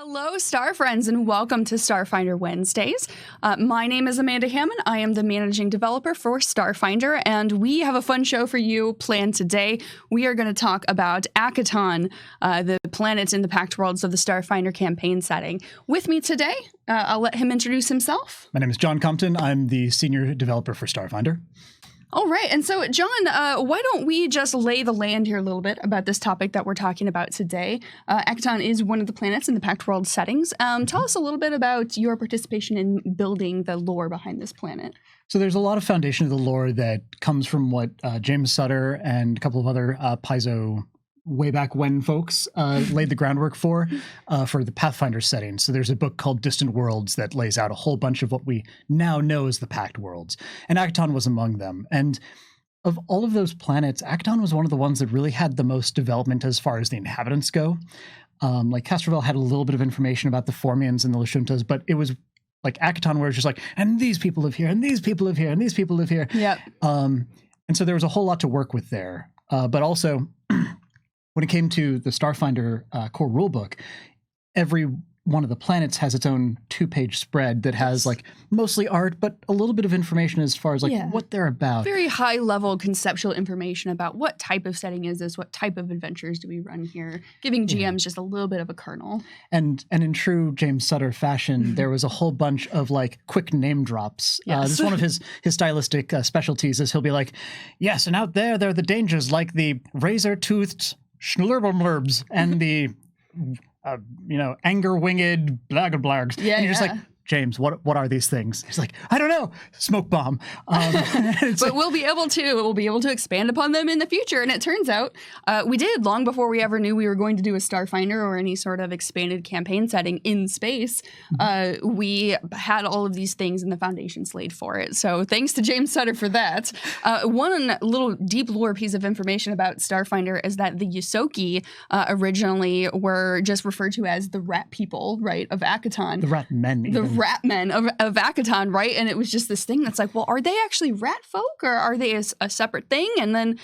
Hello, Star Friends, and welcome to Starfinder Wednesdays. My name is Amanda Hammond. I am the managing developer for Starfinder, and we have a fun show for you planned today. We are going to talk about Akiton, the planet in the Pact Worlds of the Starfinder campaign setting. With me today, I'll let him introduce himself. My name is John Compton. I'm the senior developer for Starfinder. All right. And so, John, why don't we just lay the land here a little bit about this topic that we're talking about today? Akiton is one of the planets in the Pact World settings. Tell us a little bit about your participation in building the lore behind this planet. So there's a lot of foundation of the lore that comes from what James Sutter and a couple of other Paizo way back when folks laid the groundwork for the Pathfinder setting. So there's a book called Distant Worlds that lays out a whole bunch of what we now know as the Pact Worlds. And Akiton was among them. And of all of those planets, Akiton was one of the ones that really had the most development as far as the inhabitants go. Like Castrovel had a little bit of information about the Formians and the Lashuntas, but it was like Akiton where it's just like, and these people live here, and these people live here, and these people live here. Yep. And so there was a whole lot to work with there. But also, when it came to the Starfinder core rulebook, every one of the planets has its own 2-page spread that has like mostly art, but a little bit of information as far as like what they're about. Very high level conceptual information about what type of setting is this, what type of adventures do we run here, giving GMs just a little bit of a kernel. And in true James Sutter fashion, there was a whole bunch of like quick name drops. Yes. This is one of his stylistic specialties is he'll be like, yes, and out there are the dangers like the razor-toothed schlurblblurbs and the anger-winged blagablargs. Yeah, and you're just like, James, what are these things? He's like, I don't know, smoke bomb. But we'll be able to expand upon them in the future. And it turns out we did long before we ever knew we were going to do a Starfinder or any sort of expanded campaign setting in space. We had all of these things in the foundations laid for it. So thanks to James Sutter for that. One little deep lore piece of information about Starfinder is that the Ysoki originally were just referred to as the rat people, right, of Akiton. The rat men. The rat men of Akiton, right? And it was just this thing that's like, well, are they actually rat folk or are they a separate thing? And then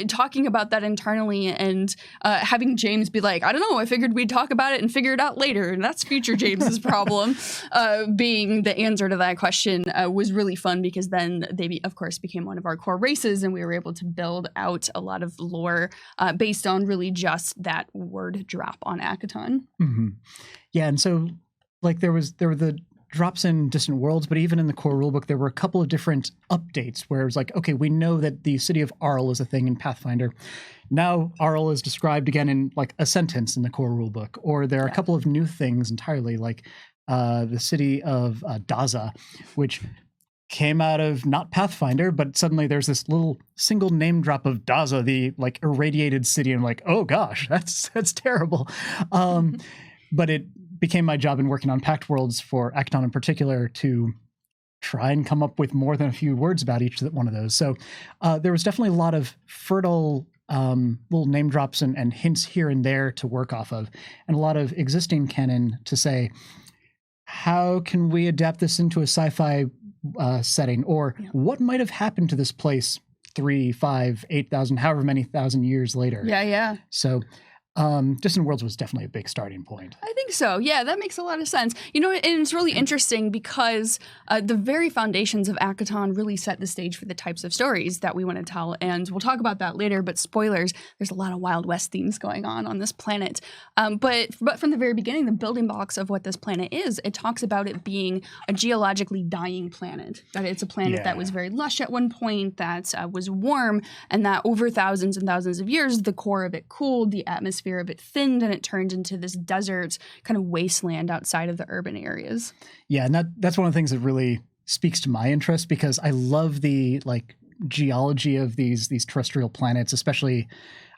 talking about that internally and having James be like, I don't know, I figured we'd talk about it and figure it out later. And that's future James's problem. Being the answer to that question was really fun because then they, of course, became one of our core races and we were able to build out a lot of lore based on really just that word drop on Akiton. Mm-hmm. Yeah, and so like there were the drops in Distant Worlds, but even in the core rulebook, there were a couple of different updates where it was like, okay, we know that the city of Arl is a thing in Pathfinder. Now Arl is described again in like a sentence in the core rulebook, or there are a couple of new things entirely, like the city of Daza, which came out of not Pathfinder, but suddenly there's this little single name drop of Daza, the like irradiated city, and I'm like, oh gosh, that's terrible. But it became my job in working on Pact Worlds for Akiton in particular to try and come up with more than a few words about each one of those. So there was definitely a lot of fertile little name drops and hints here and there to work off of, and a lot of existing canon to say, how can we adapt this into a sci-fi setting? Or what might have happened to this place 3, 5, 8,000, however many thousand years later? Yeah. So Distant Worlds was definitely a big starting point. I think so. Yeah, that makes a lot of sense. You know, and it's really interesting because the very foundations of Akiton really set the stage for the types of stories that we want to tell. And we'll talk about that later, but spoilers, there's a lot of Wild West themes going on this planet. But from the very beginning, the building blocks of what this planet is, it talks about it being a geologically dying planet. That it's a planet that was very lush at one point, that was warm, and that over thousands and thousands of years, the core of it cooled, the atmosphere of it thinned, and it turned into this desert kind of wasteland outside of the urban areas. Yeah, and that's one of the things that really speaks to my interest, because I love the like geology of these terrestrial planets, especially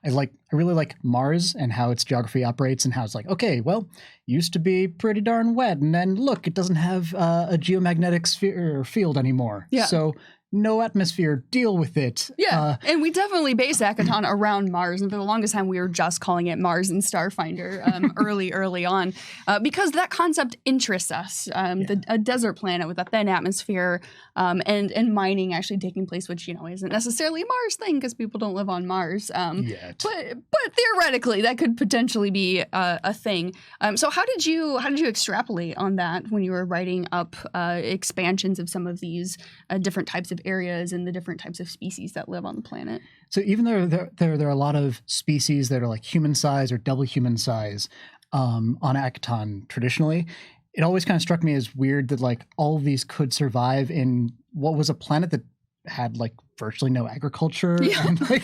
I really like Mars and how its geography operates, and how it's like, okay, well, used to be pretty darn wet, and then look, it doesn't have a geomagnetic sphere or field anymore. Yeah. So no atmosphere, deal with it. Yeah, and we definitely base Akiton around Mars, and for the longest time we were just calling it Mars and Starfinder early on, because that concept interests us. A desert planet with a thin atmosphere, and mining actually taking place, which isn't necessarily a Mars thing because people don't live on Mars. Yet. But theoretically that could potentially be a thing. So how did you extrapolate on that when you were writing up expansions of some of these different types of areas and the different types of species that live on the planet? So even though there are a lot of species that are like human size or double human size on Akiton traditionally, it always kind of struck me as weird that like all of these could survive in what was a planet that had like virtually no agriculture and like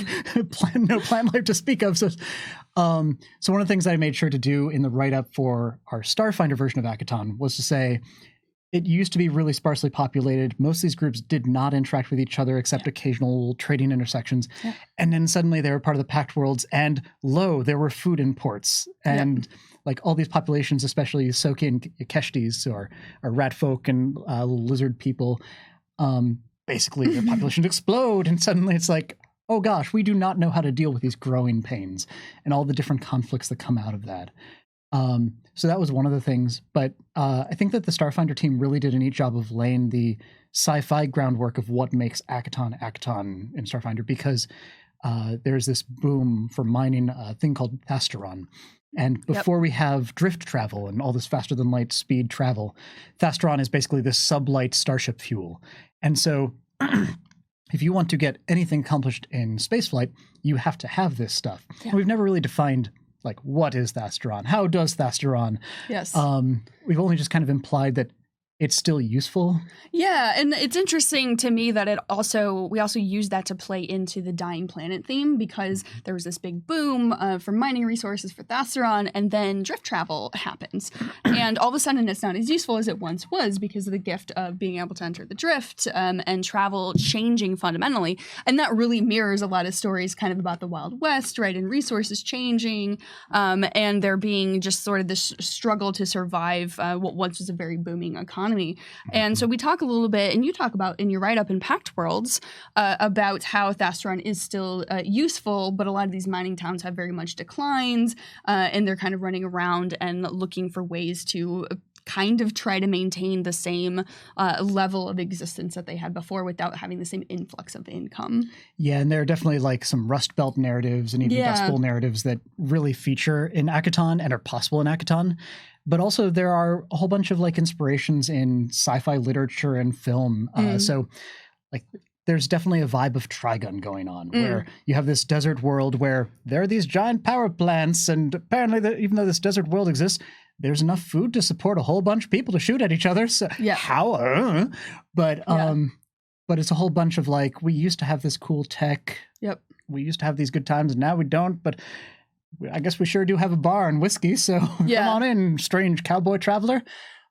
no plant life to speak of. So one of the things I made sure to do in the write-up for our Starfinder version of Akiton was to say, it used to be really sparsely populated. Most of these groups did not interact with each other except occasional trading intersections. Yeah. And then suddenly they were part of the Pact Worlds, and there were food imports. And like all these populations, especially Soki and Keshtis, who are rat folk and lizard people, basically their populations explode. And suddenly it's like, oh gosh, we do not know how to deal with these growing pains and all the different conflicts that come out of that. So that was one of the things, but I think that the Starfinder team really did a neat job of laying the sci-fi groundwork of what makes Akiton in Starfinder, because there's this boom for mining a thing called Thasteron. And before we have drift travel and all this faster than light speed travel, Thasteron is basically this sublight starship fuel. And so if you want to get anything accomplished in spaceflight, you have to have this stuff. Yeah. We've never really defined like, what is Thasteron? How does Thasteron? Yes. We've only just kind of implied that it's still useful. Yeah, and it's interesting to me that we also use that to play into the dying planet theme, because there was this big boom for mining resources for Thasteron, and then drift travel happens. And all of a sudden it's not as useful as it once was because of the gift of being able to enter the drift and travel changing fundamentally. And that really mirrors a lot of stories kind of about the Wild West, right? And resources changing, and there being just sort of this struggle to survive what once was a very booming economy. And so we talk a little bit, and you talk about in your write-up in Pact Worlds about how Thasteron is still useful, but a lot of these mining towns have very much declines, and they're kind of running around and looking for ways to kind of try to maintain the same level of existence that they had before without having the same influx of income. Yeah, and there are definitely like some Rust Belt narratives and even Dust Bowl narratives that really feature in Akiton and are possible in Akiton. But also there are a whole bunch of like inspirations in sci-fi literature and film. So like there's definitely a vibe of Trigun going on where you have this desert world where there are these giant power plants, and apparently even though this desert world exists, there's enough food to support a whole bunch of people to shoot at each other. So how? But it's a whole bunch of like, we used to have this cool tech. Yep. We used to have these good times, and now we don't. But I guess we sure do have a bar and whiskey. So come on in, strange cowboy traveler.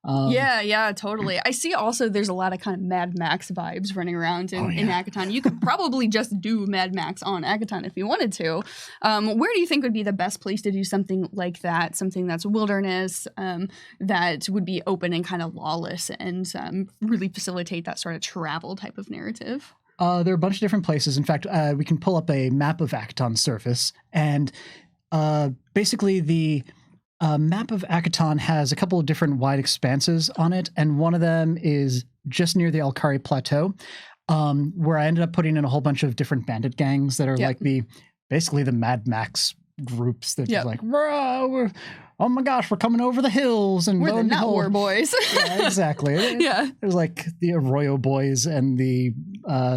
Yeah, totally. I see also there's a lot of kind of Mad Max vibes running around in Akiton. You could probably just do Mad Max on Akiton if you wanted to. Where do you think would be the best place to do something like that? Something that's wilderness, that would be open and kind of lawless and really facilitate that sort of travel type of narrative? There are a bunch of different places. In fact, we can pull up a map of Akiton's surface, and basically the map of Akiton has a couple of different wide expanses on it, and one of them is just near the Alkari Plateau, where I ended up putting in a whole bunch of different bandit gangs that are like basically the Mad Max groups that just like, oh my gosh, we're coming over the hills, and we're the not war boys. Yeah, exactly. There's like the Arroyo Boys and the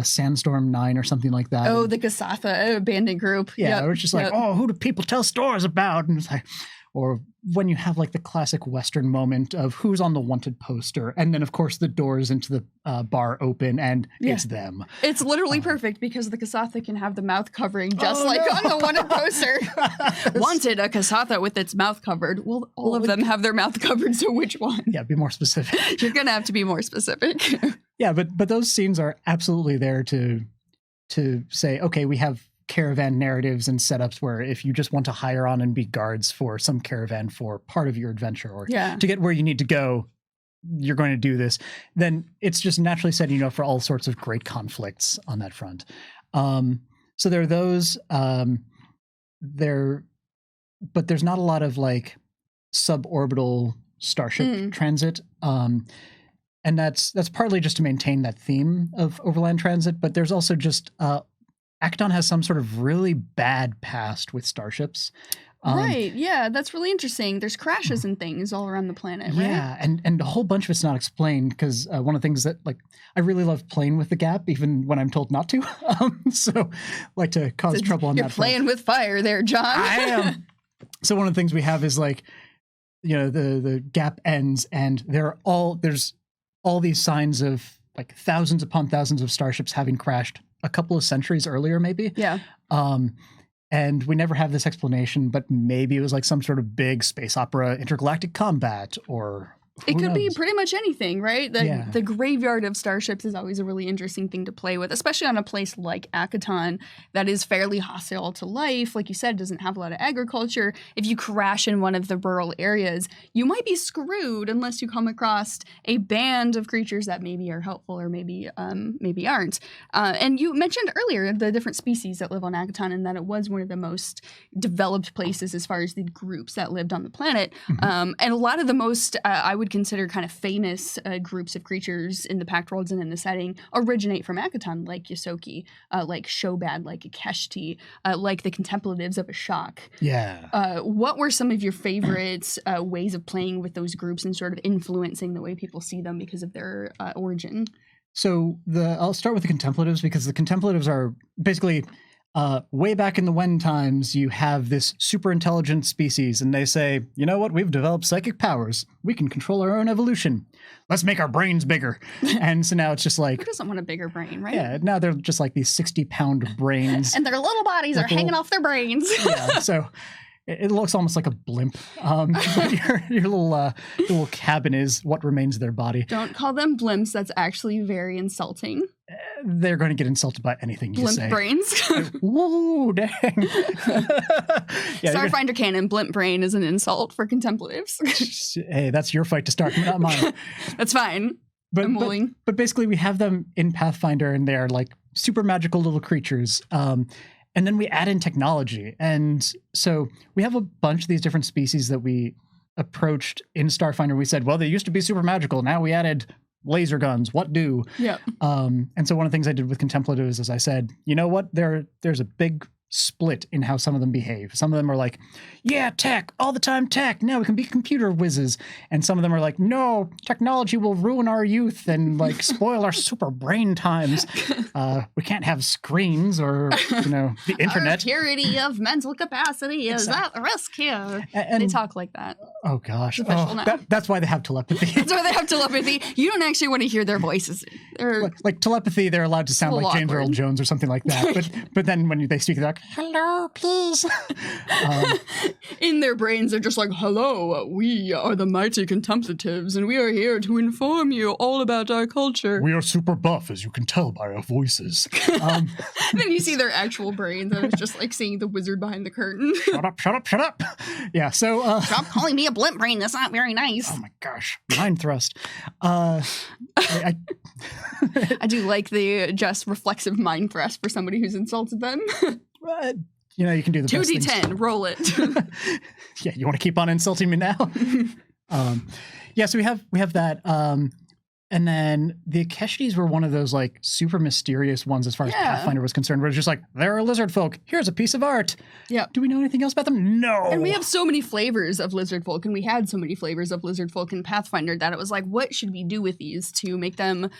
Sandstorm 9 or something like that. Oh, the Kasatha bandit group. Yeah, it was just like, oh, who do people tell stories about? And it's like, or when you have like the classic Western moment of who's on the wanted poster, and then of course the doors into the bar open and it's them. It's literally perfect because the Kasatha can have the mouth covering just on the wanted poster. Wanted, a Kasatha with its mouth covered. Well, all of them have their mouth covered, so which one? Yeah, be more specific. You're gonna have to be more specific. Yeah, but those scenes are absolutely there to say, okay, we have caravan narratives and setups where if you just want to hire on and be guards for some caravan for part of your adventure or to get where you need to go, you're going to do this, then it's just naturally setting you up for all sorts of great conflicts on that front. So there are those. But there's not a lot of like suborbital starship transit. And that's partly just to maintain that theme of overland transit, but there's also just Akiton has some sort of really bad past with starships. Right, yeah, that's really interesting. There's crashes and things all around the planet, right? Yeah, and a whole bunch of it's not explained because one of the things that like I really love playing with the gap, even when I'm told not to. So like to cause trouble on that front. You're playing with fire there, John. I am. So one of the things we have is like, you know, the gap ends and there's all these signs of like thousands upon thousands of starships having crashed a couple of centuries earlier, maybe. Yeah. And we never have this explanation, but maybe it was like some sort of big space opera intergalactic combat, or it could be pretty much anything, right? The graveyard of starships is always a really interesting thing to play with, especially on a place like Akiton that is fairly hostile to life. Like you said, doesn't have a lot of agriculture. If you crash in one of the rural areas, you might be screwed unless you come across a band of creatures that maybe are helpful or maybe aren't. And you mentioned earlier the different species that live on Akiton and that it was one of the most developed places as far as the groups that lived on the planet. And a lot of the most, I would consider kind of famous groups of creatures in the Pact Worlds and in the setting originate from Akiton, like Yosoki, like Shobad, like Akeshti, like the Contemplatives of Ashok. Yeah. What were some of your favorite ways of playing with those groups and sort of influencing the way people see them because of their origin? So I'll start with the Contemplatives because the Contemplatives are basically way back in the Wen times, you have this super intelligent species and they say, you know what, we've developed psychic powers. We can control our own evolution. Let's make our brains bigger. And so now it's just like... Who doesn't want a bigger brain, right? Yeah, now they're just like these 60-pound brains. And their little bodies are hanging off their brains. Yeah, so it looks almost like a blimp. But your little cabin is what remains of their body. Don't call them blimps. That's actually very insulting. They're going to get insulted by anything you say. Blimp brains. Whoa, dang. Starfinder canon, blimp brain is an insult for Contemplatives. Hey, that's your fight to start, not mine. That's fine. But basically we have them in Pathfinder and they're like super magical little creatures. And then we add in technology. And so we have a bunch of these different species that we approached in Starfinder. We said, well, they used to be super magical. Now we added laser guns. What do? Yeah. And so one of the things I did with Contemplatives is I said, you know what? There's a big split in how some of them behave. Some of them are like, yeah, tech, all the time tech. Now we can be computer whizzes. And some of them are like, no, technology will ruin our youth and like spoil our super brain times. We can't have screens or, the internet. Our purity of mental capacity is at risk here. And they talk like that. Oh, gosh. That's why they have telepathy. That's why they have telepathy. You don't actually want to hear their voices. Like telepathy, they're allowed to sound like James Earl Jones or something like that. But then when they speak, they're like, hello, please. In their brains, they're just like, hello, we are the mighty Contemplatives, and we are here to inform you all about our culture. We are super buff, as you can tell by our voices. Then you see their actual brains, and it's just like seeing the wizard behind the curtain. Shut up. Yeah, so... Stop calling me a blimp brain, that's not very nice. Oh my gosh, mind thrust. I do like the just reflexive mind thrust for somebody who's insulted them. You can do the 2d10, roll it. Yeah, you want to keep on insulting me now? So we have that. And then the Akeshtis were one of those like super mysterious ones as far as Pathfinder was concerned, where it's just like, they're a lizard folk. Here's a piece of art. Yeah. Do we know anything else about them? No. And we have so many flavors of lizard folk, and we had so many flavors of lizard folk in Pathfinder that it was like, what should we do with these to make them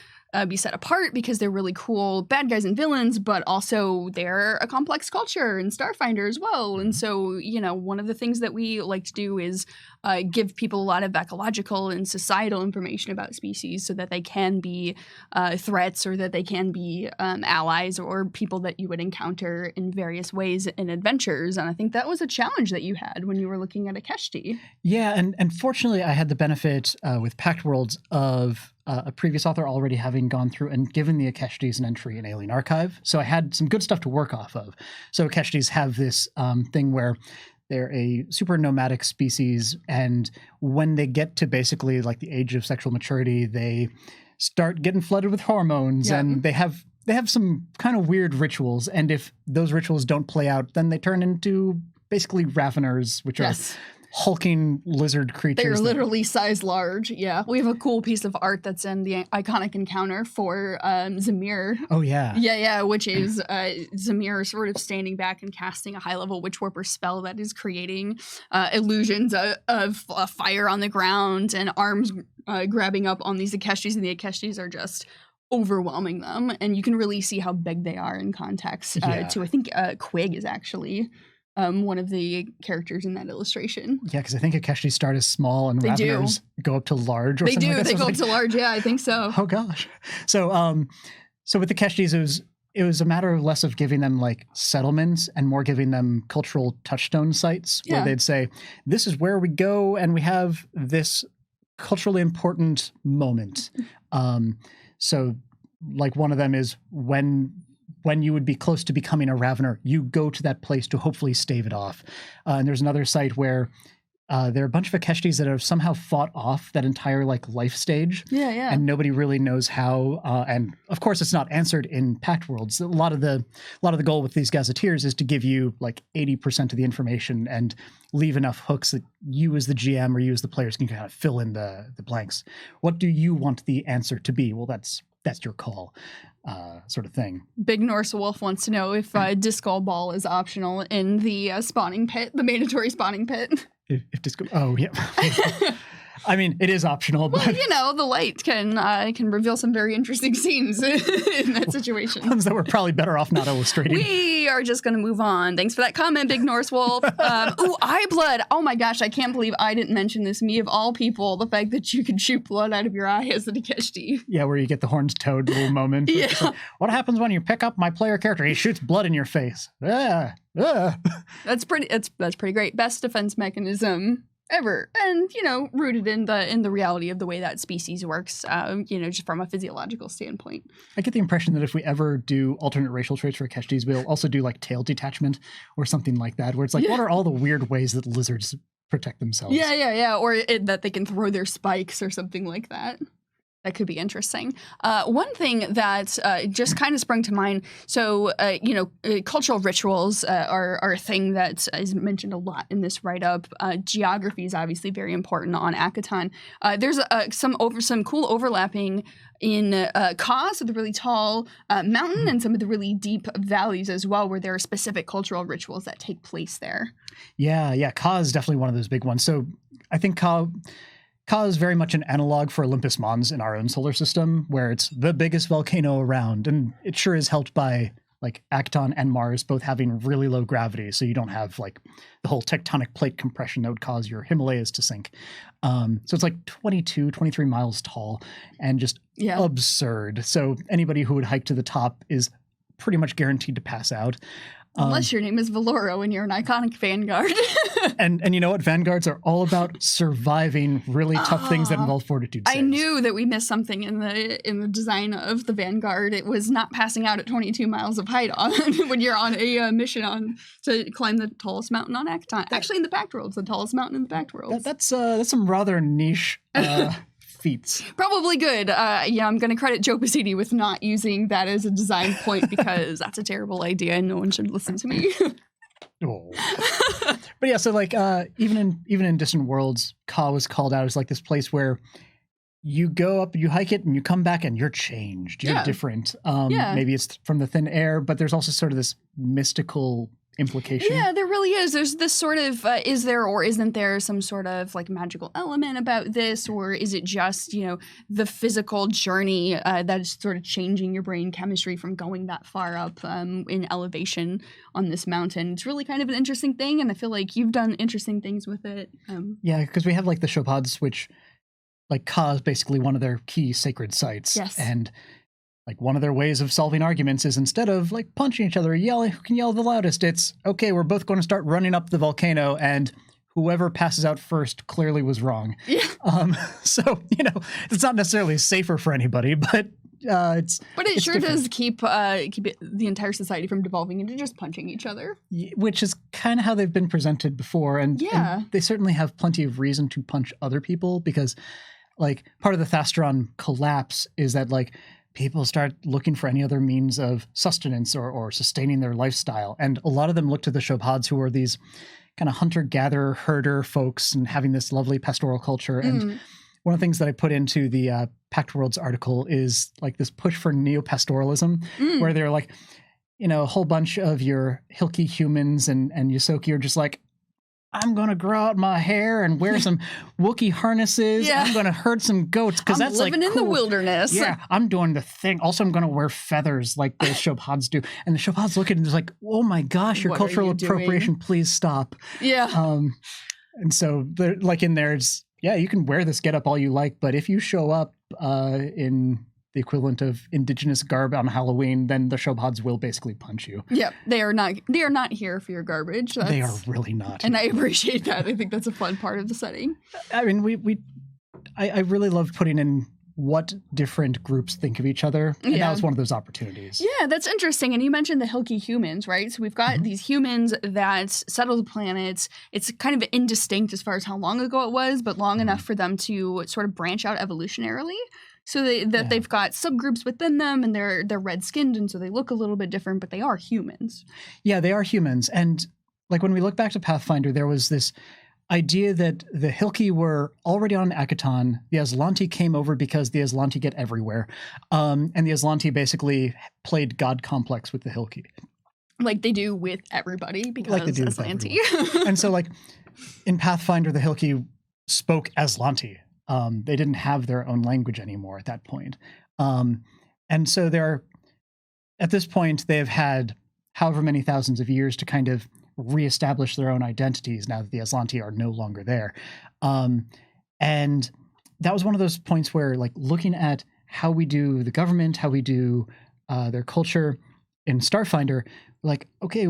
be set apart, because they're really cool bad guys and villains, but also they're a complex culture in Starfinder as well. And so, one of the things that we like to do is give people a lot of ecological and societal information about species so that they can be threats, or that they can be allies, or people that you would encounter in various ways in adventures. And I think that was a challenge that you had when you were looking at Akeshti. Yeah, and fortunately I had the benefit with Pact Worlds of a previous author already having gone through and given the Akeshtis an entry in Alien Archive. So I had some good stuff to work off of. So Akeshtis have this thing where They're a super nomadic species, and when they get to basically like the age of sexual maturity, they start getting flooded with hormones, and they have some kind of weird rituals. And if those rituals don't play out, then they turn into basically raveners, which are hulking lizard creatures. They're literally size large. Yeah. We have a cool piece of art that's in the iconic encounter for Zamir. Oh, yeah. Yeah, which is Zamir sort of standing back and casting a high-level Witch Warper spell that is creating illusions of fire on the ground and arms grabbing up on these Akeshis, and the Akeshis are just overwhelming them. And you can really see how big they are in context to, I think, Quig is actually one of the characters in that illustration. Yeah, because I think Akeshi start as small and Raveners go up to large. Or they something do. Like that. They go up to large. Yeah, I think so. Oh gosh. So with the Keshtis, it was a matter of less of giving them like settlements and more giving them cultural touchstone sites where they'd say, this is where we go and we have this culturally important moment. So like one of them is when you would be close to becoming a Ravener, you go to that place to hopefully stave it off. And there's another site where there are a bunch of Akeshtis that have somehow fought off that entire like life stage. Yeah. And nobody really knows how. And of course, it's not answered in Pact Worlds. A lot of the goal with these gazetteers is to give you like 80% of the information and leave enough hooks that you as the GM or you as the players can kind of fill in the blanks. What do you want the answer to be? Well, that's your call. Sort of thing. Big Norse Wolf wants to know if Disco Ball is optional in the spawning pit, the mandatory spawning pit. If Disco... Oh, yeah. I mean, it is optional, but... Well, the light can reveal some very interesting scenes in that situation. Ones that we're probably better off not illustrating. We are just going to move on. Thanks for that comment, Big Norse Wolf. Eye blood. Oh my gosh, I can't believe I didn't mention this. Me of all people, the fact that you can shoot blood out of your eye as an Akeshti. Yeah, where you get the horns toad little moment. Yeah. Like, what happens when you pick up my player character? He shoots blood in your face. That's pretty great. Best defense mechanism ever, and rooted in the reality of the way that species works, just from a physiological standpoint. I get the impression that if we ever do alternate racial traits for Akeshtis, we'll also do like tail detachment or something like that, where it's like, what are all the weird ways that lizards protect themselves? Yeah, or that they can throw their spikes or something like that. That could be interesting. One thing that just kind of sprung to mind, so, cultural rituals are a thing that is mentioned a lot in this write-up. Geography is obviously very important on Akiton. There's some cool overlapping in Ka, so the really tall mountain, and some of the really deep valleys as well, where there are specific cultural rituals that take place there. Yeah, Ka is definitely one of those big ones. So I think Ka is very much an analog for Olympus Mons in our own solar system, where it's the biggest volcano around, and it sure is helped by like Akiton and Mars both having really low gravity, so you don't have like the whole tectonic plate compression that would cause your Himalayas to sink. So it's like 23 miles tall and just absurd. So anybody who would hike to the top is pretty much guaranteed to pass out. Unless your name is Valoro and you're an iconic Vanguard. and you know what? Vanguards are all about surviving really tough things that involve fortitude saves. I knew that we missed something in the design of the Vanguard. It was not passing out at 22 miles of height when you're on a mission to climb the tallest mountain on Akiton. Actually, in the Pact Worlds, the tallest mountain in the Pact Worlds. That's some rather niche feats. Probably good. I'm going to credit Joe Pasini with not using that as a design point because that's a terrible idea and no one should listen to me. Oh. But yeah, so like even in Distant Worlds, Ka was called out as like this place where you go up, you hike it, and you come back and you're changed. You're different. Maybe it's from the thin air, but there's also sort of this mystical implication. Yeah, there really is. There's this sort of, is there or isn't there some sort of like magical element about this, or is it just, the physical journey that is sort of changing your brain chemistry from going that far up in elevation on this mountain? It's really kind of an interesting thing, and I feel like you've done interesting things with it. Yeah, because we have like the Shopods, which like Ka is basically one of their key sacred sites. Yes. And like one of their ways of solving arguments is instead of like punching each other, yelling who can yell the loudest, it's okay, we're both going to start running up the volcano and whoever passes out first clearly was wrong. Yeah. So, it's not necessarily safer for anybody, but But it it's sure different. does keep the entire society from devolving into just punching each other. Which is kind of how they've been presented before, and they certainly have plenty of reason to punch other people because, like, part of the Thastron collapse is that like people start looking for any other means of sustenance or sustaining their lifestyle, and a lot of them look to the Shobhads, who are these kind of hunter-gatherer, herder folks, and having this lovely pastoral culture. And one of the things that I put into the Pact Worlds article is like this push for neo-pastoralism, where they're like, you know, a whole bunch of your Hilki humans and Yosoki are just like, I'm going to grow out my hair and wear some Wookiee harnesses. Yeah. I'm going to herd some goats because that's like living in the wilderness. Yeah, I'm doing the thing. Also, I'm going to wear feathers like the Shobhads do. And the Shobhads look at it and they're like, oh my gosh, your What cultural are you doing? appropriation, please stop. Yeah. And so they're like in there, it's, yeah, you can wear this getup all you like, but if you show up in the equivalent of indigenous garb on Halloween, then the Shobhads will basically punch you. Yeah, they are not here for your garbage. They are really not. And I appreciate that. I think that's a fun part of the setting. I mean, I really loved putting in what different groups think of each other. And that was one of those opportunities. Yeah, that's interesting. And you mentioned the Hilki humans, right? So we've got these humans that settle the planets. It's kind of indistinct as far as how long ago it was, but long enough for them to sort of branch out evolutionarily. So they've got subgroups within them, and they're red-skinned, and so they look a little bit different, but they are humans. Yeah, they are humans. And like when we look back to Pathfinder, there was this idea that the Hilki were already on Akiton. The Aslanti came over because the Aslanti get everywhere. And the Aslanti basically played God complex with the Hilki. Like they do with everybody, because Like they do with Aslanti. And so like in Pathfinder, the Hilki spoke Aslanti. They didn't have their own language anymore at that point. And so at this point, they've had however many thousands of years to kind of reestablish their own identities now that the Aslanti are no longer there. And that was one of those points where, like, looking at how we do the government, how we do their culture in Starfinder, like, okay,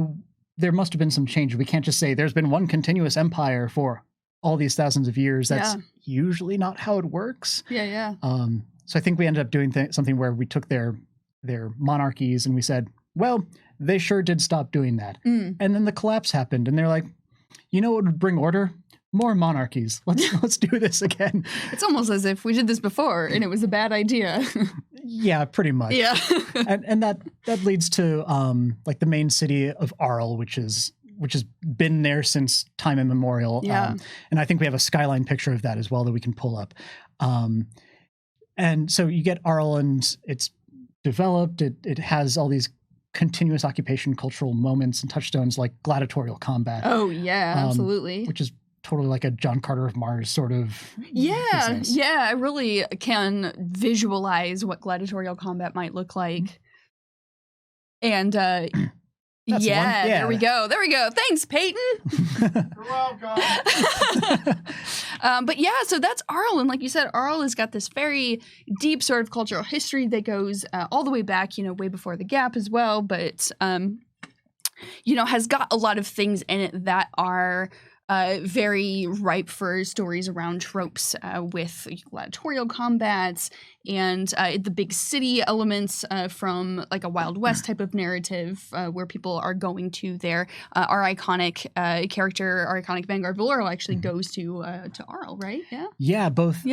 there must have been some change. We can't just say there's been one continuous empire for all these thousands of years. That's usually not how it works. Yeah. So I think we ended up doing something where we took their monarchies and we said, well, they sure did stop doing that. And then the collapse happened, and they're like, you know what would bring order? More monarchies. Let's do this again. It's almost as if we did this before and it was a bad idea. Yeah, pretty much. Yeah. and that leads to like the main city of Arl, which has been there since time immemorial. Yeah. And I think we have a skyline picture of that as well that we can pull up. And so you get Arl, and it's developed. It has all these continuous occupation cultural moments and touchstones like gladiatorial combat. Oh, yeah, absolutely. Which is totally like a John Carter of Mars sort of business. Yeah, I really can visualize what gladiatorial combat might look like. And there we go. Thanks, Peyton. You're welcome. But yeah, so that's Arl. And like you said, Arl has got this very deep sort of cultural history that goes all the way back, way before the Gap as well. But, has got a lot of things in it that are very ripe for stories around tropes with gladiatorial combats and the big city elements from like a Wild West type of narrative where people are going to their our iconic character, our iconic Vanguard Valoril actually goes to Arl, right? Yeah. Both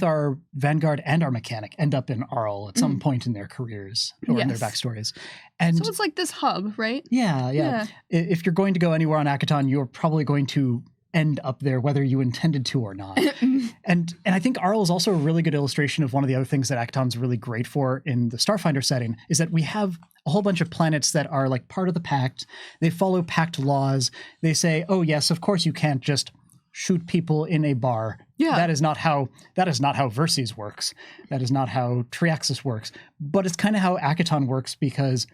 our Vanguard and our mechanic end up in Arl at some point in their careers or in their backstories. And so it's like this hub, right? Yeah. If you're going to go anywhere on Akiton, you're probably going to end up there, whether you intended to or not. and I think Arl is also a really good illustration of one of the other things that Akiton's really great for in the Starfinder setting, is that we have a whole bunch of planets that are like part of the Pact. They follow Pact laws. They say, oh yes, of course you can't just shoot people in a bar. Yeah. That is not how Verces works. That is not how Triaxis works. But it's kind of how Akiton works, because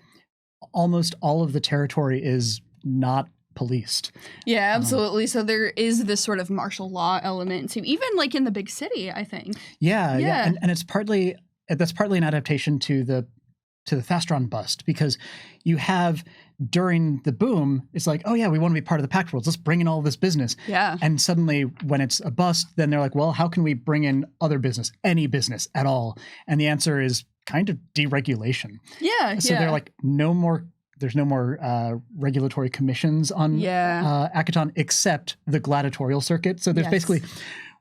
almost all of the territory is not policed. Yeah, absolutely. So there is this sort of martial law element to even like in the big city, I think. Yeah. And it's partly an adaptation to the Thastron bust, because you have during the boom, it's like, oh yeah, we want to be part of the Pact Worlds. Let's bring in all this business. Yeah. And suddenly when it's a bust, then they're like, well, how can we bring in other business, any business at all? And the answer is kind of deregulation. Yeah. So they're like, there's no more regulatory commissions on Akiton except the gladiatorial circuit. So there's basically,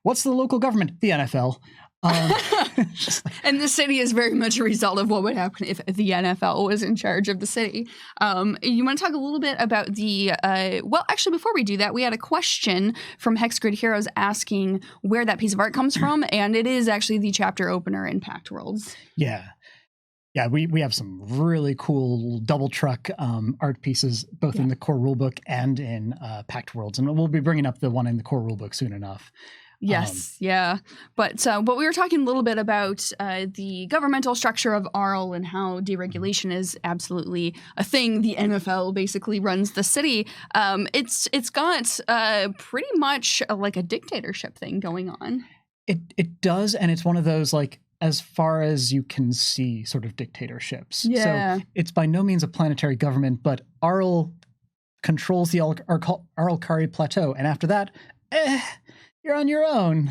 what's the local government? The NFL. And the city is very much a result of what would happen if the NFL was in charge of the city. You want to talk a little bit about the well, actually, before we do that, we had a question from Hexgrid Heroes asking where that piece of art comes from, and it is actually the chapter opener in Pact Worlds. Yeah, we have some really cool double truck art pieces, both in the core rulebook and in Pact Worlds, and we'll be bringing up the one in the core rulebook soon enough. Yes, but we were talking a little bit about the governmental structure of Arl and how deregulation is absolutely a thing. The NFL basically runs the city. It's got pretty much like a dictatorship thing going on. It does, and it's one of those like as far as you can see sort of dictatorships. Yeah. So it's by no means a planetary government, but Arl controls the Arlkari Plateau, and after that, you're on your own.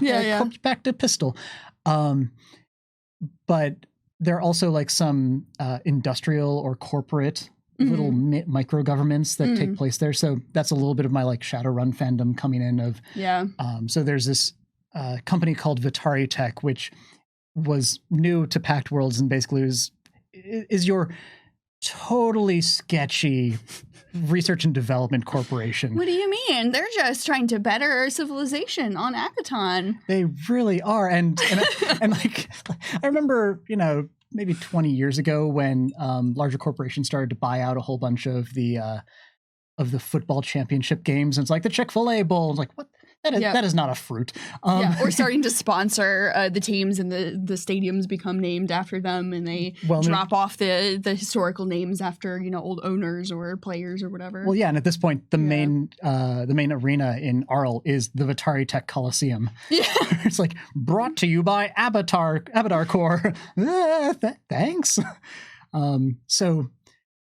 Back to pistol. But there are also like some industrial or corporate little micro governments that take place there. So that's a little bit of my like Shadowrun fandom coming in of. So there's this company called Vitari Tech, which was new to Pact Worlds and basically is your totally sketchy research and development corporation. What do you mean? They're just trying to better our civilization on Akiton. They really are. And like, I remember, maybe 20 years ago when larger corporations started to buy out a whole bunch of the football championship games. And it's like the Chick-fil-A Bowl. It's like, what? That is not a fruit. Or starting to sponsor the teams and the stadiums become named after them, and they drop off the historical names after old owners or players or whatever. Well, yeah, and at this point, the main arena in Arl is the Vitari Tech Coliseum. Yeah, it's like brought to you by Avatar Core. Thanks. So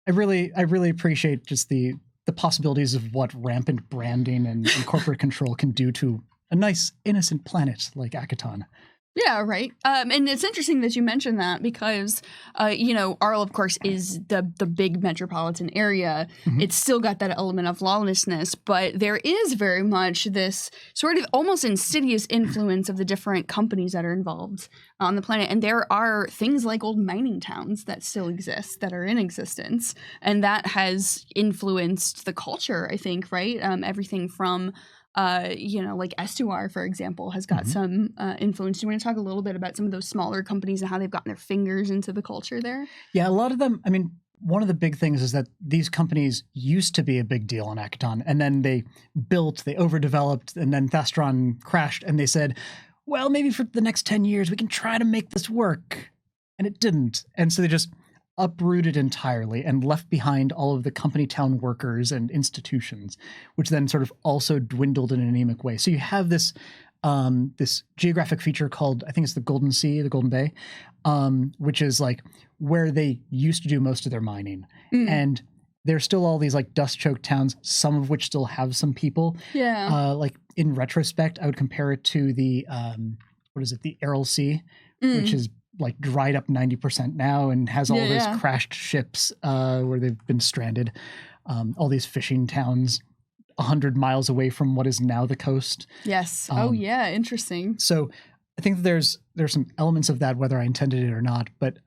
I really appreciate just the possibilities of what rampant branding and corporate control can do to a nice, innocent planet like Akiton. Yeah, right. And it's interesting that you mentioned that because, Arl, of course, is the big metropolitan area. It's still got that element of lawlessness, but there is very much this sort of almost insidious influence of the different companies that are involved on the planet. And there are things like old mining towns that still exist, that are in existence. And that has influenced the culture, I think, right? Everything from like Estuar, for example, has got some influence. Do you want to talk a little bit about some of those smaller companies and how they've gotten their fingers into the culture there? Yeah, a lot of them, I mean, one of the big things is that these companies used to be a big deal on Akiton, and then they overdeveloped, and then Thastron crashed, and they said, well, maybe for the next 10 years, we can try to make this work. And it didn't. And so they just uprooted entirely and left behind all of the company town workers and institutions, which then sort of also dwindled in an anemic way. So you have this this geographic feature called, I think it's the Golden Sea, the Golden Bay, which is like where they used to do most of their mining. And there's still all these like dust-choked towns, some of which still have some people. Yeah. Like in retrospect, I would compare it to the the Aral Sea, which is like dried up 90% now and has all those crashed ships where they've been stranded. All these fishing towns 100 miles away from what is now the coast. Yes. Interesting. So I think that there's some elements of that, whether I intended it or not, but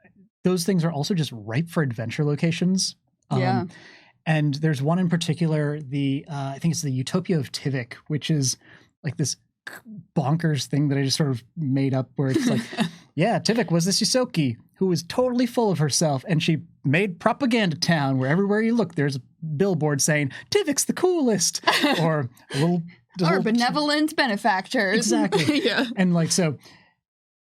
those things are also just ripe for adventure locations. And there's one in particular, I think it's the Utopia of Tivik, which is like this bonkers thing that I just sort of made up where it's like, yeah, Tivik was this Yusoki who was totally full of herself, and she made propaganda town where everywhere you look, there's a billboard saying, Tivik's the coolest, or benevolent benefactors. Exactly. And like, so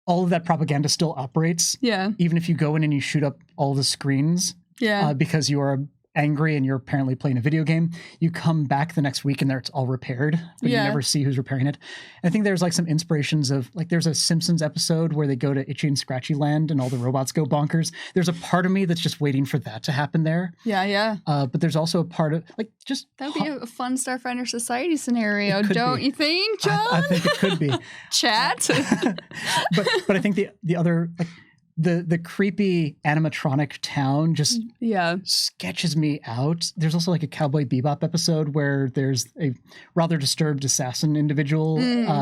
all of that propaganda still operates. Yeah. Even if you go in and you shoot up all the screens. Yeah. Because you are angry and you're apparently playing a video game, you come back the next week and there it's all repaired, but you never see who's repairing it. And I think there's like some inspirations of like, there's a Simpsons episode where they go to Itchy and Scratchy Land and all the robots go bonkers. There's a part of me that's just waiting for that to happen there. Yeah. But there's also a part of like just that would be a fun Starfinder Society scenario, don't you think, John? I think it could be. Chat. But I think the other like the creepy animatronic town just sketches me out. There's also like a Cowboy Bebop episode where there's a rather disturbed assassin individual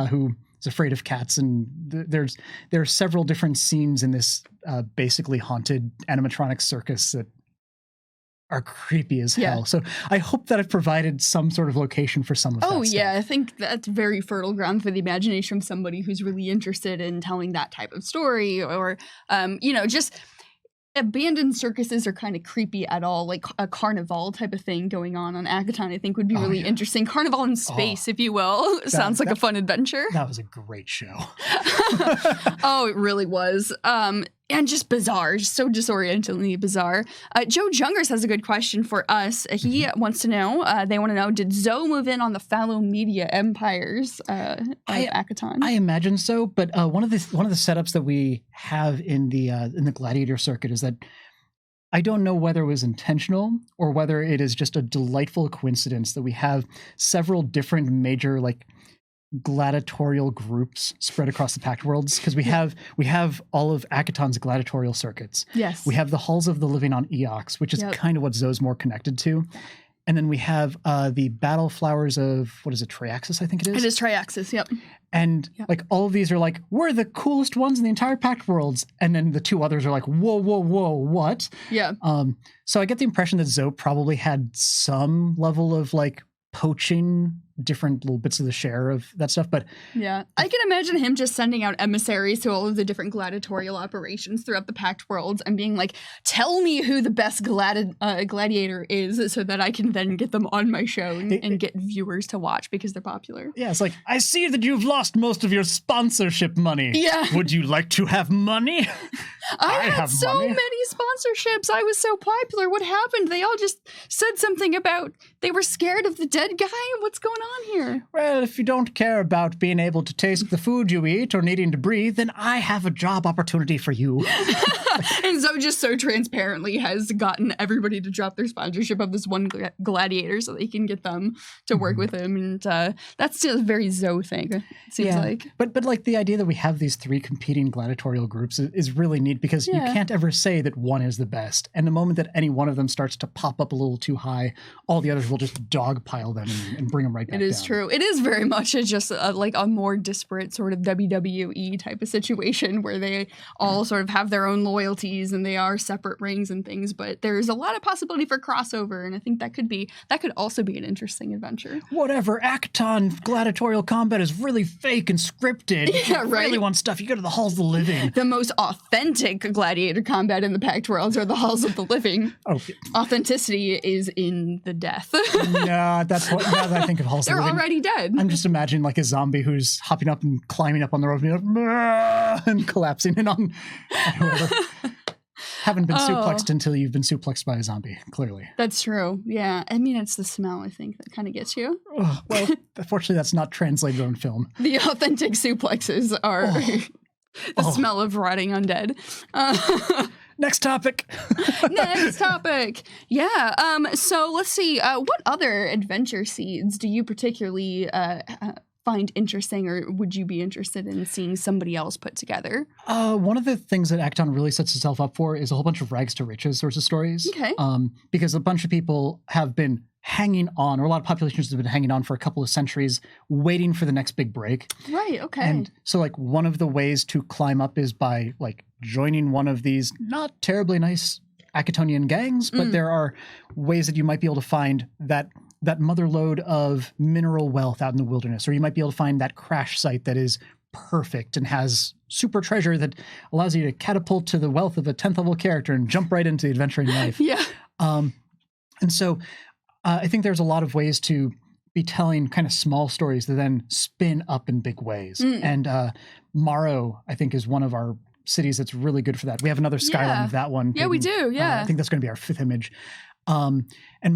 who is afraid of cats, and there are several different scenes in this basically haunted animatronic circus that are creepy as hell. So I hope that I've provided some sort of location for some of that stuff. I think that's very fertile ground for the imagination of somebody who's really interested in telling that type of story, or just abandoned circuses are kind of creepy at all, like a carnival type of thing going on Akiton, I think would be really interesting. Carnival in space, if you will. Sounds like a fun adventure. That was a great show. It really was. And just bizarre, just so disorientingly bizarre. Joe Jungers has a good question for us. He wants to know, they want to know, did Zoe move in on the fallow media empires of Akiton? I imagine so, but one of the setups that we have in the Gladiator circuit is that I don't know whether it was intentional or whether it is just a delightful coincidence that we have several different major gladiatorial groups spread across the Pact Worlds, because we have all of Akiton's gladiatorial circuits. Yes. We have the Halls of the Living on Eox, which is kind of what Zoe's more connected to. And then we have the Battle Flowers of, what is it, Triaxis, I think it is? It is Triaxis, yep. And all of these are we're the coolest ones in the entire Pact Worlds. And then the two others are whoa, what? Yeah. So I get the impression that Zoe probably had some level of poaching different little bits of the share of that stuff, but I can imagine him just sending out emissaries to all of the different gladiatorial operations throughout the Pact Worlds and being like, tell me who the best gladiator is so that I can then get them on my show and get viewers to watch because they're popular. It's I see that you've lost most of your sponsorship money. Would you like to have money? I had so many sponsorships. I was so popular. What happened? They all just said something about they were scared of the dead guy. What's going on here? Well, if you don't care about being able to taste the food you eat or needing to breathe, then I have a job opportunity for you. And Zoe just so transparently has gotten everybody to drop their sponsorship of this one gladiator so they can get them to work with him. And that's still a very Zoe thing, it seems like. But the idea that we have these three competing gladiatorial groups is really neat, because you can't ever say that one is the best. And the moment that any one of them starts to pop up a little too high, all the others will just dogpile them and bring them right back down. It is true. It is very much just a more disparate sort of WWE type of situation where they all sort of have their own loyalties and they are separate rings and things, but there's a lot of possibility for crossover, and I think that could also be an interesting adventure. Whatever, Akiton Gladiatorial Combat is really fake and scripted. If you really want stuff, you go to the Halls of the Living. The most authentic gladiator combat in the Pact Worlds are the Halls of the Living. Authenticity is in the death. No, that's what, now that I think of Halls of the Living, they're already dead. I'm just imagining a zombie who's hopping up and climbing up on the rope and collapsing in on whoever. Haven't been suplexed until you've been suplexed by a zombie, clearly. That's true. Yeah. I mean, it's the smell, I think, that kind of gets you. Well, unfortunately, that's not translated on film. The authentic suplexes are the smell of rotting undead. Next topic. Next topic. Yeah. So let's see. What other adventure seeds do you particularly find interesting, or would you be interested in seeing somebody else put together? One of the things that Akiton really sets itself up for is a whole bunch of rags to riches sorts of stories. Okay. Because a bunch of people have been hanging on, or a lot of populations have been hanging on for a couple of centuries, waiting for the next big break. Right, okay. And so one of the ways to climb up is by joining one of these not terribly nice Akitonian gangs, but there are ways that you might be able to find that mother lode of mineral wealth out in the wilderness, or you might be able to find that crash site that is perfect and has super treasure that allows you to catapult to the wealth of a 10th level character and jump right into the adventuring life. Yeah. And so I think there's a lot of ways to be telling kind of small stories that then spin up in big ways. And Morrow, I think, is one of our cities that's really good for that. We have another skyline of that one. Yeah, we do. Yeah. I think that's going to be our fifth image. And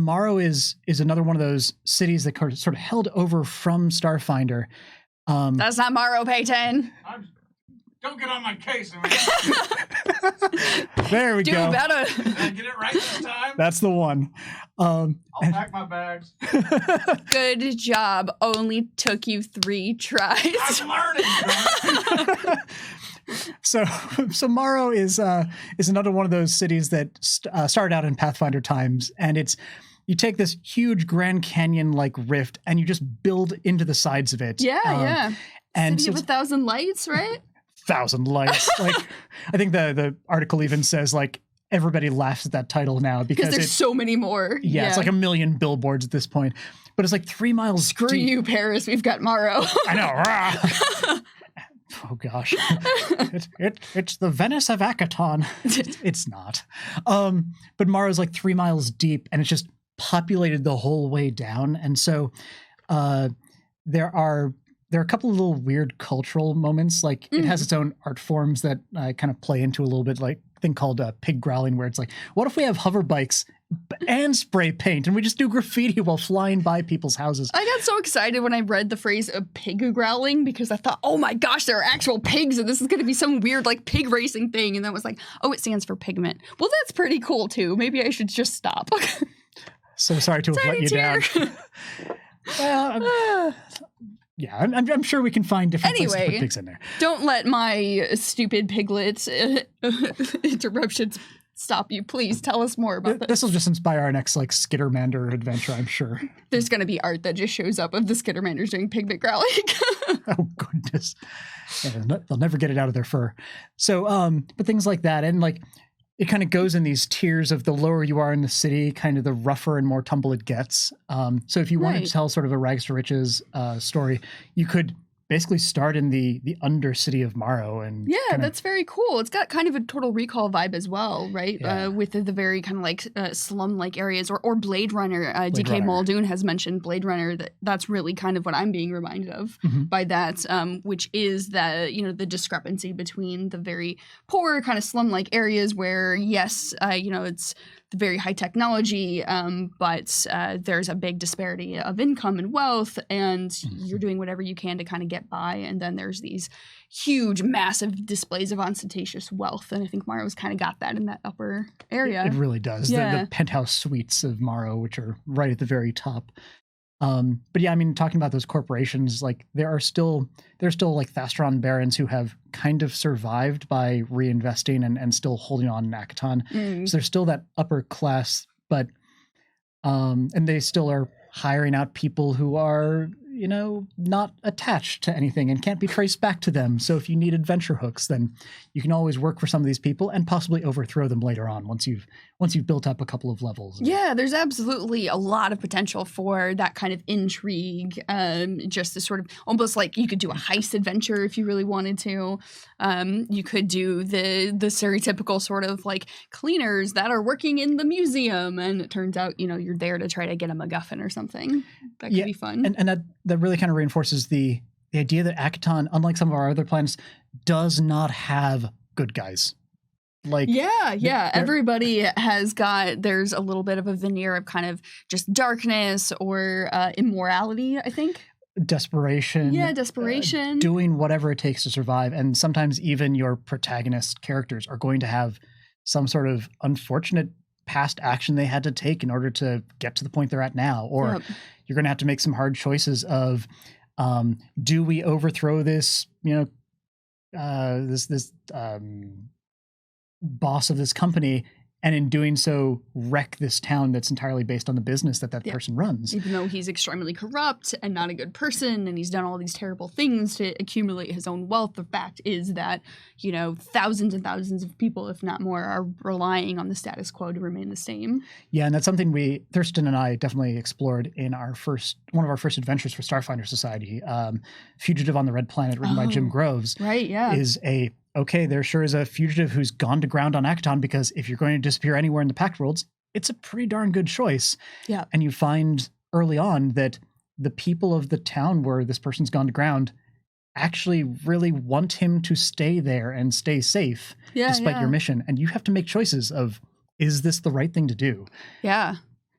Morrow is another one of those cities that sort of held over from Starfinder. That's not Morrow, Peyton. Don't get on my case. There we go. Do better. Did I get it right this time? That's the one. I'll pack my bags. Good job. Only took you 3 tries. I'm learning. So Morrow is another one of those cities that started out in Pathfinder times, and you take this huge Grand Canyon like rift and you just build into the sides of it. Yeah. And City of 1,000 lights, right? 1,000 lights. Like, I think the article even says like everybody laughs at that title now because there's so many more. Yeah, it's like 1 million billboards at this point, but it's like 3 miles Screw deep. you, Paris. We've got Morrow. I know. Oh gosh, it's the Venice of Akiton. It's not. But Morrow's like 3 miles deep, and it's just populated the whole way down. And so there are a couple of little weird cultural moments. Like it has its own art forms that kind of play into a little bit, like a thing called pig growling, where it's like, what if we have hover bikes and spray paint and we just do graffiti while flying by people's houses? I got so excited when I read the phrase pig growling because I thought, oh my gosh, there are actual pigs and this is going to be some weird like pig racing thing. And then was like, oh, it stands for pigment. Well, that's pretty cool too. Maybe I should just stop. So sorry to have let you down. Well, yeah, I'm sure we can find different places to put pigs in there. Don't let my stupid piglet interruptions stop you. Please tell us more about this. This will just inspire our next like Skittermander adventure, I'm sure. There's going to be art that just shows up of the Skittermanders doing pigment growling. Oh goodness, yeah, they'll never get it out of their fur. So, but things like that, and like it kind of goes in these tiers of the lower you are in the city, kind of the rougher and more tumble it gets. So if you wanted to tell sort of a rags to riches story, you could basically start in the undercity of Morrow. And that's very cool. It's got kind of a Total Recall vibe as well, right? Yeah. With the very kind of like slum-like areas or Blade Runner. DK Muldoon has mentioned Blade Runner. That's really kind of what I'm being reminded of by that, which is that, the discrepancy between the very poor kind of slum-like areas where, yes, it's the very high technology, but there's a big disparity of income and wealth, and you're doing whatever you can to kind of get by. And then there's these huge, massive displays of ostentatious wealth. And I think Morrow's kind of got that in that upper area. It really does. Yeah. The penthouse suites of Morrow, which are right at the very top. But yeah, I mean, talking about those corporations, like there's still like Thastron barons who have kind of survived by reinvesting and still holding on in Akiton. So there's still that upper class, but and they still are hiring out people who are, not attached to anything and can't be traced back to them. So if you need adventure hooks, then you can always work for some of these people and possibly overthrow them later on once you've built up a couple of levels. Yeah, there's absolutely a lot of potential for that kind of intrigue. Just to sort of almost like you could do a heist adventure if you really wanted to. You could do the stereotypical sort of like cleaners that are working in the museum, and it turns out you're there to try to get a MacGuffin or something. That could be fun. And that really kind of reinforces the idea that Akiton, unlike some of our other planets, does not have good guys. Like everybody has there's a little bit of a veneer of kind of just darkness or immorality, I think. Desperation. Yeah, desperation. Doing whatever it takes to survive. And sometimes even your protagonist characters are going to have some sort of unfortunate past action they had to take in order to get to the point they're at now. Or you're going to have to make some hard choices of, do we overthrow this, this boss of this company, and in doing so wreck this town that's entirely based on the business that person runs. Even though he's extremely corrupt and not a good person, and he's done all these terrible things to accumulate his own wealth, the fact is that, thousands and thousands of people, if not more, are relying on the status quo to remain the same. Yeah, and that's something Thurston and I definitely explored in one of our first adventures for Starfinder Society. Fugitive on the Red Planet, written by Jim Groves. Right, yeah. Is there sure is a fugitive who's gone to ground on Akiton, because if you're going to disappear anywhere in the Pact Worlds, it's a pretty darn good choice. Yeah. And you find early on that the people of the town where this person's gone to ground actually really want him to stay there and stay safe despite your mission. And you have to make choices of, is this the right thing to do? Yeah.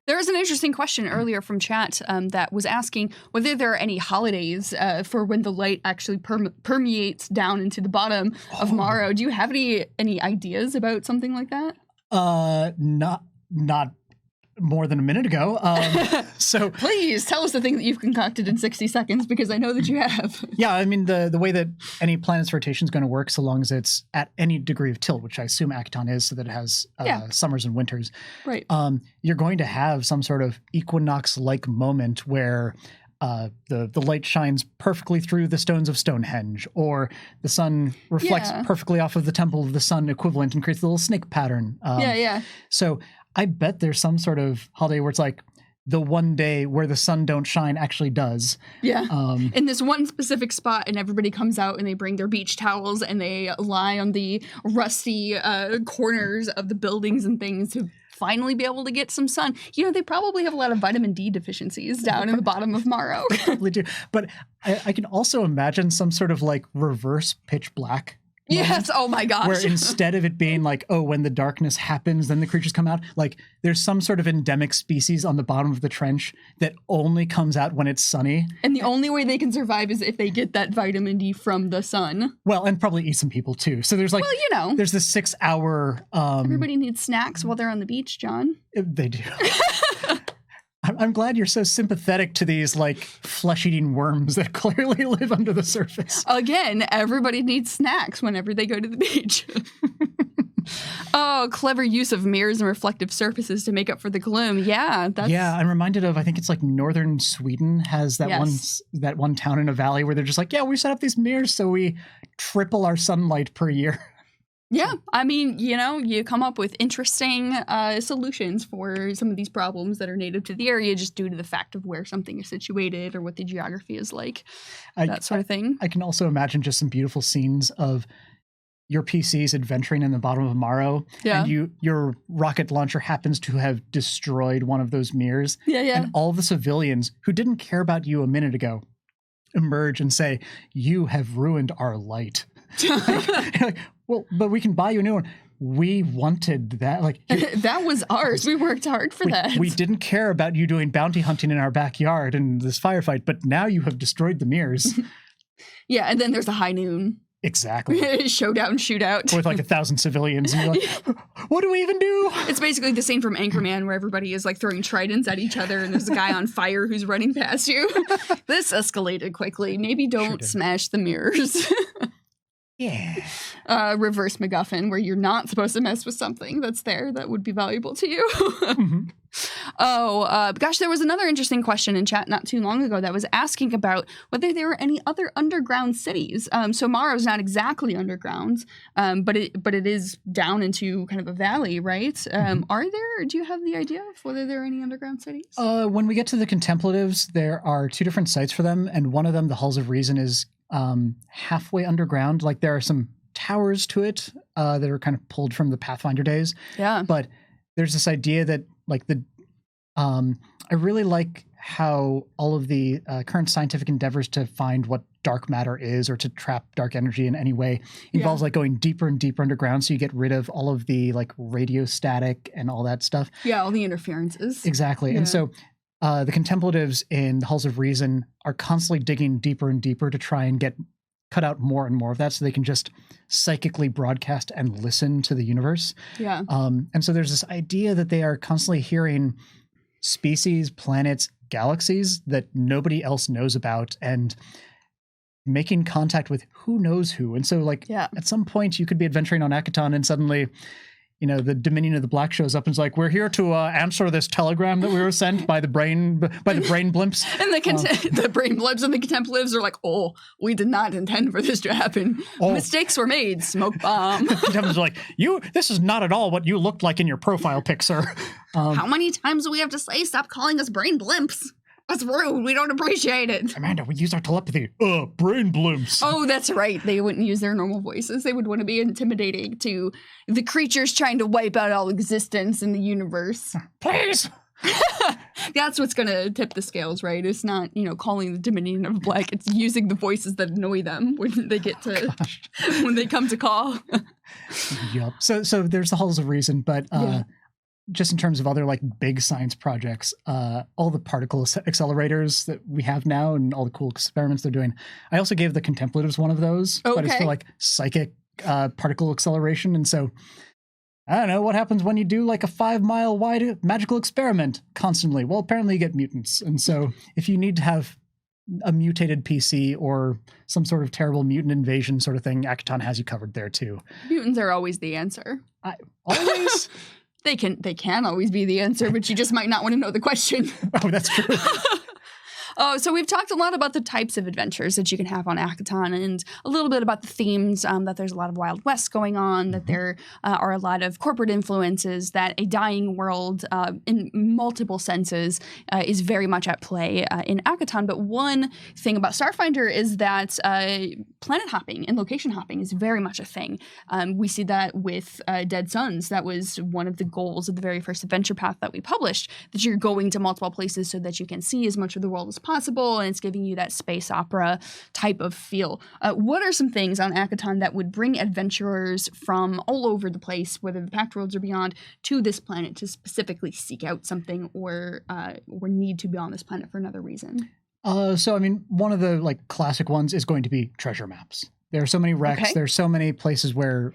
There was an interesting question earlier from chat that was asking whether there are any holidays for when the light actually permeates down into the bottom of Morrow. Do you have any ideas about something like that? Not more than a minute ago. So Please tell us the thing that you've concocted in 60 seconds, because I know that you have. yeah, I mean, the way that any planet's rotation is going to work, so long as it's at any degree of tilt, which I assume Akiton is, so that it has summers and winters. Right. You're going to have some sort of equinox-like moment where the light shines perfectly through the stones of Stonehenge, or the sun reflects perfectly off of the Temple of the Sun equivalent and creates a little snake pattern. So I bet there's some sort of holiday where it's like the one day where the sun don't shine actually does. Yeah. In this one specific spot, and everybody comes out and they bring their beach towels and they lie on the rusty corners of the buildings and things to finally be able to get some sun. You know, they probably have a lot of vitamin D deficiencies down in the bottom of Morrow. They probably do. But I can also imagine some sort of like reverse pitch black. Yes, oh my gosh. Where instead of it being like, oh, when the darkness happens, then the creatures come out, like there's some sort of endemic species on the bottom of the trench that only comes out when it's sunny. And the only way they can survive is if they get that vitamin D from the sun. Well, and probably eat some people too. So there's like, well, you know, there's this 6 hour. Everybody needs snacks while they're on the beach, John. They do. I'm glad you're so sympathetic to these like flesh-eating worms that clearly live under the surface. Again, everybody needs snacks whenever they go to the beach. Oh, clever use of mirrors and reflective surfaces to make up for the gloom. Yeah, I'm reminded of, I think it's like northern Sweden has that one town in a valley where they're just like, yeah, we set up these mirrors so we triple our sunlight per year. Yeah, I mean, you know, you come up with interesting solutions for some of these problems that are native to the area just due to the fact of where something is situated or what the geography is like, that sort of thing. I can also imagine just some beautiful scenes of your PCs adventuring in the bottom of Morrow, and your rocket launcher happens to have destroyed one of those mirrors, and all the civilians who didn't care about you a minute ago emerge and say, "You have ruined our light." like, well, but we can buy you a new one. We wanted that. Like that was ours. We worked hard for that. We didn't care about you doing bounty hunting in our backyard in this firefight, but now you have destroyed the mirrors. Yeah, and then there's a high noon. Exactly. Showdown, shootout. With like 1,000 civilians. And you're like, what do we even do? It's basically the scene from Anchorman where everybody is like throwing tridents at each other and there's a guy on fire who's running past you. This escalated quickly. Maybe don't smash the mirrors. Yeah. Reverse MacGuffin, where you're not supposed to mess with something that's there that would be valuable to you. Mm-hmm. Gosh, there was another interesting question in chat not too long ago that was asking about whether there were any other underground cities. So Morrow's not exactly underground, but it is down into kind of a valley, right? Do you have the idea of whether there are any underground cities? When we get to the Contemplatives, there are 2 different sites for them, and one of them, the Halls of Reason, is halfway underground. Like there are some towers to it that are kind of pulled from the Pathfinder days. Yeah. But there's this idea that like I really like how all of the current scientific endeavors to find what dark matter is or to trap dark energy in any way involves like going deeper and deeper underground, so you get rid of all of the like radio static and all that stuff. Yeah, all the interferences. Exactly. And so the Contemplatives in the Halls of Reason are constantly digging deeper and deeper to try and cut out more and more of that so they can just psychically broadcast and listen to the universe. Yeah. And so there's this idea that they are constantly hearing species, planets, galaxies that nobody else knows about and making contact with who knows who. And so like at some point you could be adventuring on Akiton and suddenly, you know, the Dominion of the Black shows up and is like, we're here to answer this telegram that we were sent by the brain blimps. And the brain blimps and the Contemplatives are like, oh, we did not intend for this to happen. Mistakes were made. Smoke bomb. The Contemplatives are like, this is not at all what you looked like in your profile pic, sir. How many times do we have to say, stop calling us brain blimps? That's rude. We don't appreciate it. Amanda, we use our telepathy. Brain blimps. Oh, that's right. They wouldn't use their normal voices. They would want to be intimidating to the creatures trying to wipe out all existence in the universe. Please. That's what's going to tip the scales, right? It's not, calling the Dominion of Black. It's using the voices that annoy them when they get to, when they come to call. Yep. So there's the Halls of Reason, but just in terms of other like big science projects, all the particle accelerators that we have now and all the cool experiments they're doing. I also gave the Contemplatives one of those, but it's for like psychic particle acceleration. And so I don't know, what happens when you do like a 5-mile wide magical experiment constantly? Well, apparently you get mutants. And so if you need to have a mutated PC or some sort of terrible mutant invasion sort of thing, Akiton has you covered there too. Mutants are always the answer. Always? They can always be the answer, but you just might not want to know the question. Oh, that's true. So we've talked a lot about the types of adventures that you can have on Akiton and a little bit about the themes, that there's a lot of Wild West going on, that there are a lot of corporate influences, that a dying world in multiple senses is very much at play in Akiton. But one thing about Starfinder is that planet hopping and location hopping is very much a thing. We see that with Dead Suns. That was one of the goals of the very first adventure path that we published, that you're going to multiple places so that you can see as much of the world as possible, and it's giving you that space opera type of feel. What are some things on Akiton that would bring adventurers from all over the place, whether the Pact Worlds or beyond, to this planet to specifically seek out something or need to be on this planet for another reason? So, I mean, one of the like classic ones is going to be treasure maps. There are so many wrecks. Okay. There's so many places where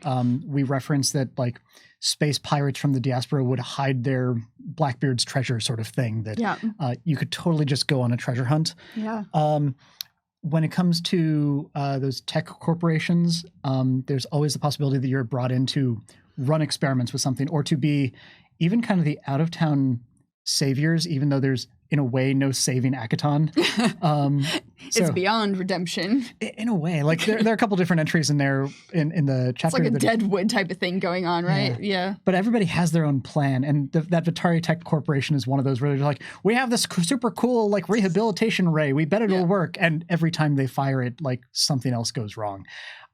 we reference that like space pirates from the diaspora would hide their Blackbeard's treasure sort of thing that you could totally just go on a treasure hunt. Yeah. When it comes to those tech corporations, there's always the possibility that you're brought in to run experiments with something or to be even kind of the out-of-town saviors, even though there's in a way no saving Akiton. It's beyond redemption. In a way, like there are a couple different entries in there in the chapter. It's like a Deadwood type of thing going on, right? Yeah. But everybody has their own plan, and that Pitarrio Tech Corporation is one of those where they're like, we have this super cool like rehabilitation ray. We bet it'll work, and every time they fire it, like something else goes wrong.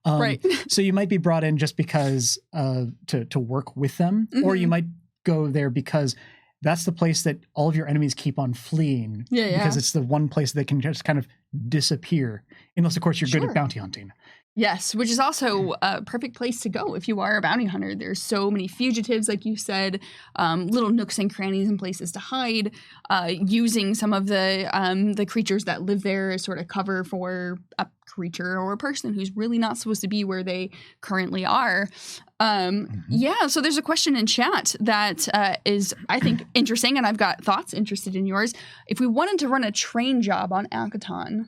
Right. So you might be brought in just because to work with them, or you might go there because that's the place that all of your enemies keep on fleeing. Because it's the one place they can just kind of disappear. Unless, of course, you're good at bounty hunting. Yes, which is also a perfect place to go if you are a bounty hunter. There's so many fugitives, like you said, little nooks and crannies and places to hide, using some of the creatures that live there as sort of cover for a creature or a person who's really not supposed to be where they currently are. Yeah, so there's a question in chat that is, I think, interesting, and I've got thoughts interested in yours. If we wanted to run a train job on Akiton,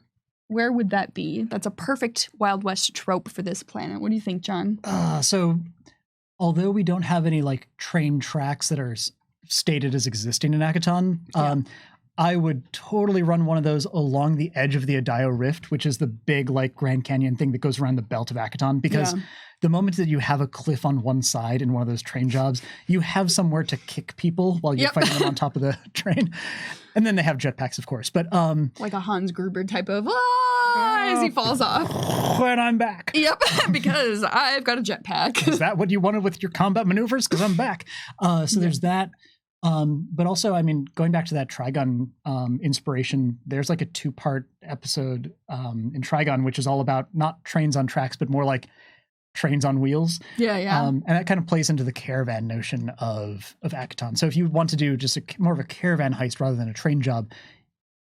where would that be? That's a perfect Wild West trope for this planet. What do you think, John? So although we don't have any like train tracks that are stated as existing in Akiton, I would totally run one of those along the edge of the Adaio Rift, which is the big like Grand Canyon thing that goes around the belt of Akiton, because the moment that you have a cliff on one side in one of those train jobs, you have somewhere to kick people while you're fighting them on top of the train. And then they have jetpacks, of course. But like a Hans Gruber type of as he falls off. When I'm back. Yep, because I've got a jetpack. Is that what you wanted with your combat maneuvers? Because I'm back. So there's that. But also, I mean, going back to that Trigon inspiration, there's like a 2-part episode in Trigon, which is all about not trains on tracks, but more like trains on wheels. And that kind of plays into the caravan notion of Akiton. So if you want to do just more of a caravan heist rather than a train job,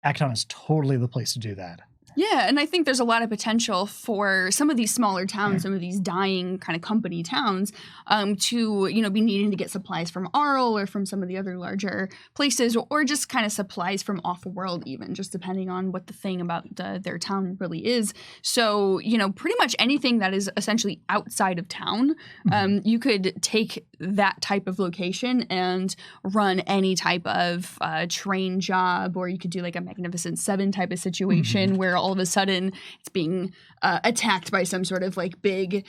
Akiton is totally the place to do that. Yeah, and I think there's a lot of potential for some of these smaller towns, some of these dying kind of company towns, to, you know, be needing to get supplies from Arl or from some of the other larger places, or just kind of supplies from off-world even, just depending on what the thing about their town really is. So, you know, pretty much anything that is essentially outside of town, you could take that type of location and run any type of train job, or you could do like a Magnificent Seven type of situation where all of a sudden it's being attacked by some sort of like big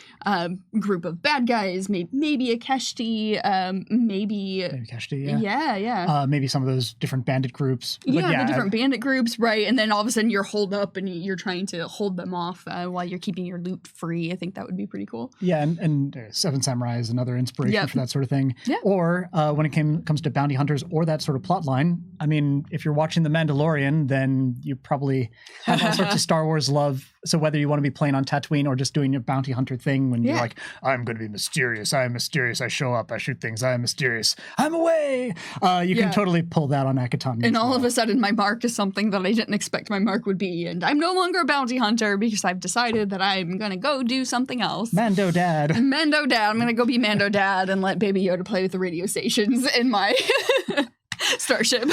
group of bad guys, maybe a Keshti, maybe Keshti, maybe some of those different bandit groups. The different bandit groups, right? And then all of a sudden you're holed up and you're trying to hold them off while you're keeping your loot free. I think that would be pretty cool. Yeah, and Seven Samurai is another inspiration for that sort of thing. Yeah. Or when it comes to bounty hunters or that sort of plot line, I mean, if you're watching The Mandalorian, then you probably have all sorts sorts of Star Wars love. So whether you want to be playing on Tatooine or just doing your bounty hunter thing when you're like, I'm going to be mysterious. I am mysterious. I show up. I shoot things. I am mysterious. I'm away. You can totally pull that on Akiton. And all of a sudden my mark is something that I didn't expect my mark would be. And I'm no longer a bounty hunter because I've decided that I'm going to go do something else. Mando Dad. Mando Dad. I'm going to go be Mando Dad and let Baby Yoda play with the radio stations in my starship.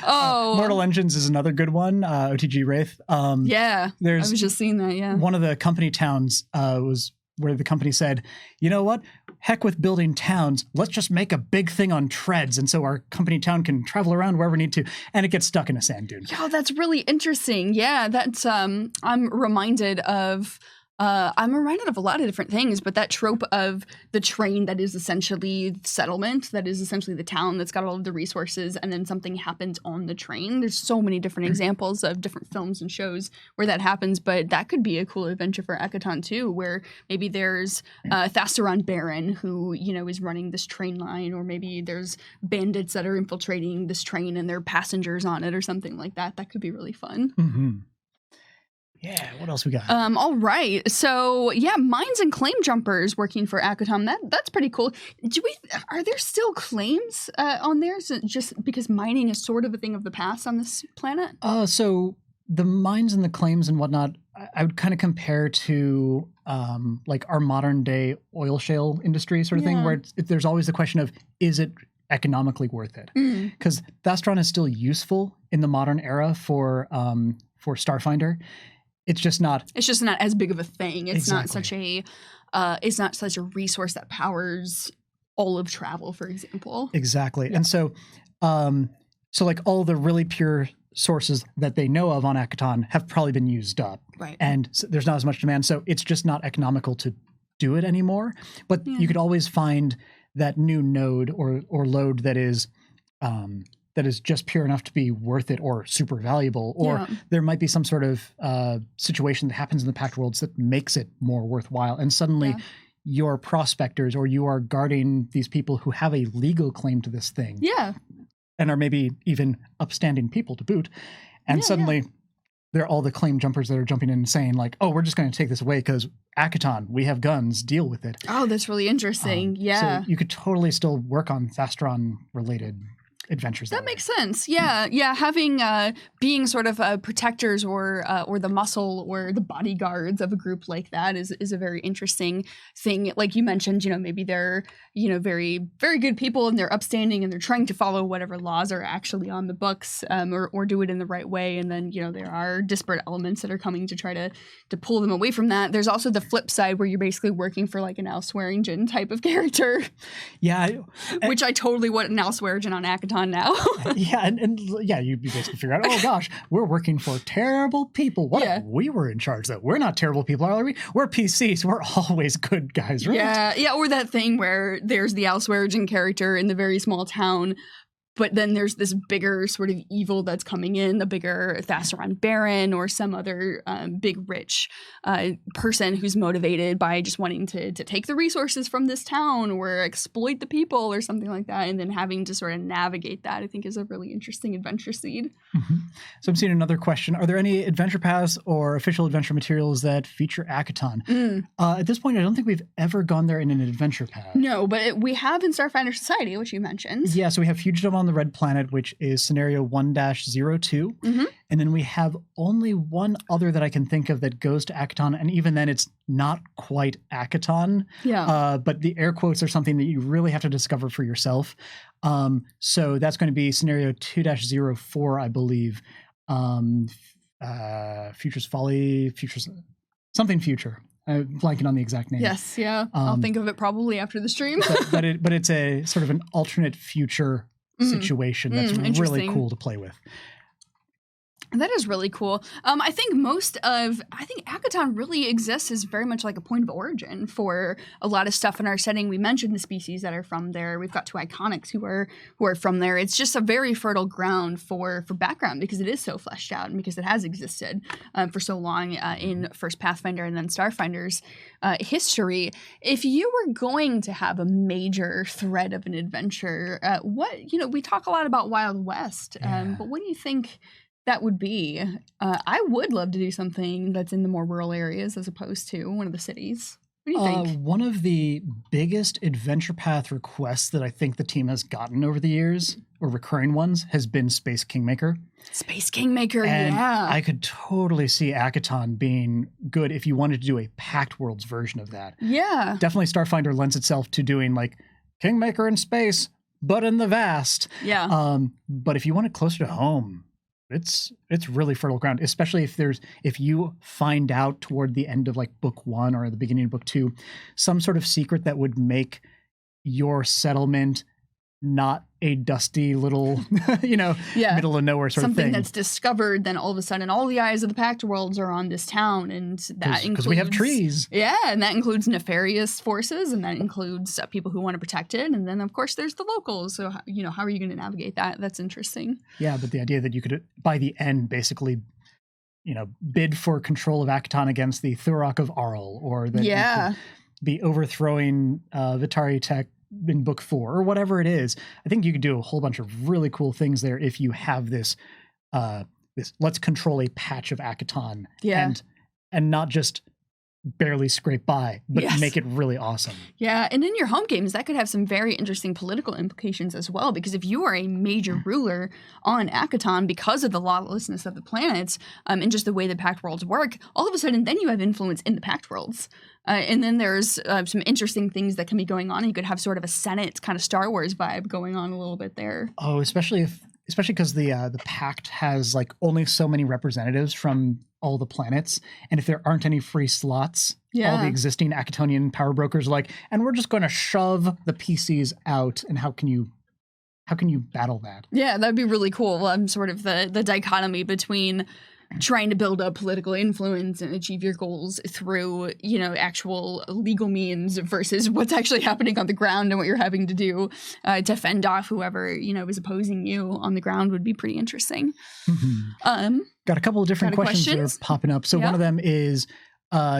Mortal Engines is another good one. OTG Wraith. I was just seeing that. Yeah, one of the company towns was where the company said, you know what? Heck with building towns. Let's just make a big thing on treads, and so our company town can travel around wherever we need to, and it gets stuck in a sand dune. Yeah, that's really interesting. Yeah, that's I'm reminded of. I'm reminded of a lot of different things, but that trope of the train that is essentially settlement, that is essentially the town that's got all of the resources, and then something happens on the train. There's so many different examples of different films and shows where that happens, but that could be a cool adventure for Akiton too, where maybe there's Thasteron Baron who, is running this train line, or maybe there's bandits that are infiltrating this train and there are passengers on it or something like that. That could be really fun. Mm-hmm. Yeah, what else we got? All right. So, mines and claim jumpers working for Akiton. That's pretty cool. Are there still claims on there? So just because mining is sort of a thing of the past on this planet? So the mines and the claims and whatnot, I would kind of compare to like our modern day oil shale industry sort of thing, where there's always the question of, is it economically worth it? Because Thastron is still useful in the modern era for Starfinder. It's just not as big of a thing. It's not such a resource that powers all of travel, for example. Exactly. Yeah. And so like all the really pure sources that they know of on Akiton have probably been used up. Right. And so there's not as much demand. So it's just not economical to do it anymore. But you could always find that new node or load that is just pure enough to be worth it or super valuable, or there might be some sort of situation that happens in the Pact Worlds that makes it more worthwhile. And suddenly you're prospectors, or you are guarding these people who have a legal claim to this thing. Yeah. And are maybe even upstanding people to boot. And suddenly there are all the claim jumpers that are jumping in and saying like, oh, we're just going to take this away because Akiton, we have guns, deal with it. Oh, that's really interesting. So you could totally still work on Thastron related adventures. That makes sense. Yeah. Having being sort of protectors or the muscle or the bodyguards of a group like that is a very interesting thing. Like you mentioned, maybe they're very, very good people and they're upstanding and they're trying to follow whatever laws are actually on the books, or do it in the right way. And then there are disparate elements that are coming to try to pull them away from that. There's also the flip side where you're basically working for like an Elswearingen type of character. Yeah, which I totally want an Elswearingen on Akiton now. You basically figure out, oh gosh, we're working for terrible people. What if we were in charge though? We're not terrible people, are we? We're PCs. We're always good guys, right? Yeah, or that thing where there's the Elswearingen character in the very small town, but then there's this bigger sort of evil that's coming in, the bigger Thasteron Baron or some other big rich person who's motivated by just wanting to take the resources from this town or exploit the people or something like that, and then having to sort of navigate that, I think, is a really interesting adventure seed. Mm-hmm. So I'm seeing another question. Are there any adventure paths or official adventure materials that feature Akiton? At this point, I don't think we've ever gone there in an adventure path. No, but we have in Starfinder Society, which you mentioned. Yeah, so we have Fugitive on the Red Planet, which is scenario 1-02. And then we have only one other that I can think of that goes to Akiton, and even then it's not quite Akiton. Yeah. But the air quotes are something that you really have to discover for yourself. So that's going to be scenario 2-04, I believe. Future's Folly, Future's something Future. I'm blanking on the exact name. Yes, yeah. I'll think of it probably after the stream. but it's a sort of an alternate future situation that's really cool to play with. That is really cool. I think Akiton really exists as very much like a point of origin for a lot of stuff in our setting. We mentioned the species that are from there. We've got two iconics who are from there. It's just a very fertile ground for background because it is so fleshed out and because it has existed for so long in first Pathfinder and then Starfinder's history. If you were going to have a major thread of an adventure, we talk a lot about Wild West, but what do you think that would be. I would love to do something that's in the more rural areas as opposed to one of the cities. What do you think? One of the biggest adventure path requests that I think the team has gotten over the years, or recurring ones, has been Space Kingmaker. Space Kingmaker, And yeah. I could totally see Akiton being good if you wanted to do a Pact Worlds version of that. Yeah. Definitely Starfinder lends itself to doing like Kingmaker in space, but in the vast. Yeah. But if you want it closer to home, it's really fertile ground, especially if you find out toward the end of like book 1 or the beginning of book 2 some sort of secret that would make your settlement not a dusty little middle of nowhere sort of Something thing. that's discovered, then all of a sudden all the eyes of the Pact Worlds are on this town, and that includes, because we have trees. Yeah, and that includes nefarious forces, and that includes people who want to protect it, and then of course there's the locals. So how are you going to navigate that? That's interesting. Yeah, but the idea that you could by the end basically bid for control of Akiton against the Thurok of Arl, or that you could be overthrowing Vitari Tech in book 4 or whatever it is. I think you could do a whole bunch of really cool things there if you have this let's control a patch of Akiton and not just barely scrape by, but make it really awesome. Yeah, and in your home games, that could have some very interesting political implications as well, because if you are a major ruler on Akiton because of the lawlessness of the planets and just the way the Pact Worlds work, all of a sudden then you have influence in the Pact Worlds. And then there's some interesting things that can be going on. You could have sort of a Senate kind of Star Wars vibe going on a little bit there. Oh, especially because the Pact has like only so many representatives from all the planets, and if there aren't any free slots, all the existing Akitonian power brokers are like, and we're just going to shove the PCs out. And how can you battle that? Yeah, that'd be really cool. Sort of the dichotomy between trying to build up political influence and achieve your goals through, actual legal means versus what's actually happening on the ground and what you're having to do to fend off whoever, is opposing you on the ground would be pretty interesting. Got a couple of different questions that are popping up. So one of them is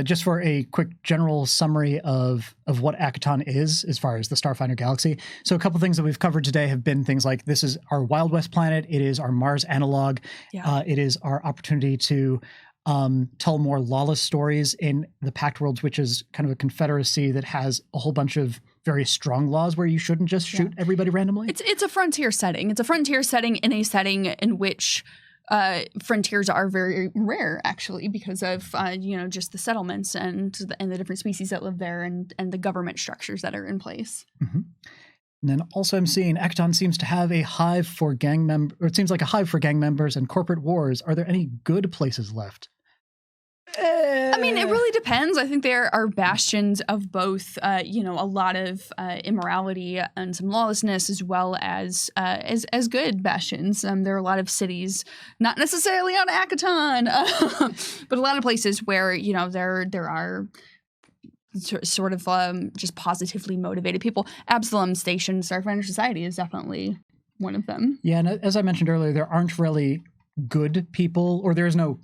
just for a quick general summary of what Akiton is as far as the Starfinder galaxy. So a couple things that we've covered today have been things like this is our Wild West planet. It is our Mars analog. It is our opportunity to tell more lawless stories in the Pact Worlds, which is kind of a confederacy that has a whole bunch of very strong laws where you shouldn't just shoot everybody randomly. It's a frontier setting. It's a frontier setting in a setting in which frontiers are very rare, actually, because of just the settlements and the different species that live there and the government structures that are in place. And then also I'm seeing Akiton seems to have a hive for gang members, or it seems like a hive for gang members and corporate wars. Are there any good places left? I mean, it really depends. I think there are bastions of both, a lot of immorality and some lawlessness, as well as good bastions. There are a lot of cities, not necessarily on Akiton, but a lot of places where there are sort of just positively motivated people. Absalom Station, Starfinder Society is definitely one of them. Yeah, and as I mentioned earlier, there aren't really good people, or there is no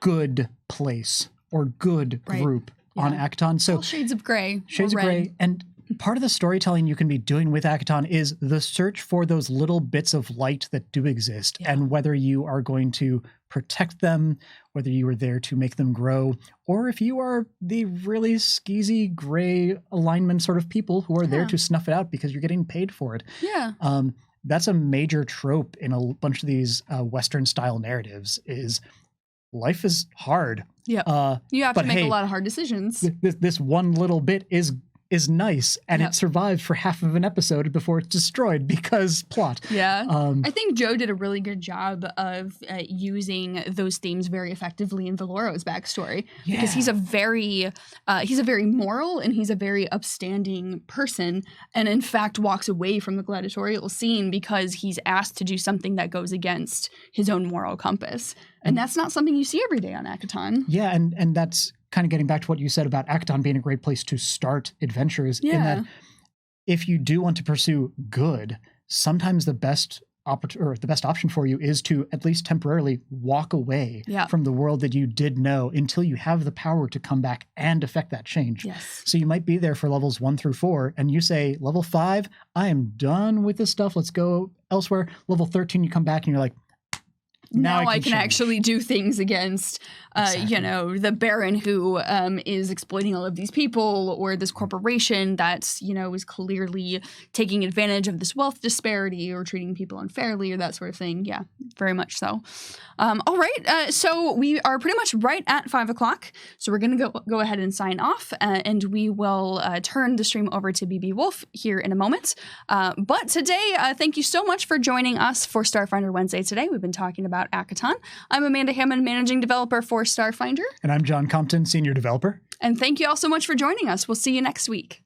good place or good group on Akiton. So all shades of gray. Shades of gray. And part of the storytelling you can be doing with Akiton is the search for those little bits of light that do exist, and whether you are going to protect them, whether you are there to make them grow, or if you are the really skeezy gray alignment sort of people who are there to snuff it out because you're getting paid for it. Yeah. That's a major trope in a bunch of these Western style narratives is life is hard. Yeah. You have to make a lot of hard decisions. This one little bit is nice, and it survived for half of an episode before it's destroyed because plot. Yeah. I think Joe did a really good job of using those themes very effectively in Valoro's backstory, because he's a very moral and he's a very upstanding person, and in fact walks away from the gladiatorial scene because he's asked to do something that goes against his own moral compass. And that's not something you see every day on Akiton. Yeah, and that's kind of getting back to what you said about Akiton being a great place to start adventures, in that if you do want to pursue good, sometimes the best option for you is to at least temporarily walk away from the world that you did know until you have the power to come back and affect that change. Yes. So you might be there for levels 1 through 4, and you say, level 5, I am done with this stuff. Let's go elsewhere. Level 13, you come back and you're like, now I can change. actually do things against, Exactly. the Baron who is exploiting all of these people, or this corporation that, is clearly taking advantage of this wealth disparity or treating people unfairly or that sort of thing. Yeah, very much so. All right, so we are pretty much right at 5 o'clock. So we're going to go ahead and sign off, and we will turn the stream over to BB Wolf here in a moment. But today, thank you so much for joining us for Starfinder Wednesday today. We've been talking about Akiton. I'm Amanda Hammond, managing developer for Starfinder. And I'm John Compton, senior developer. And thank you all so much for joining us. We'll see you next week.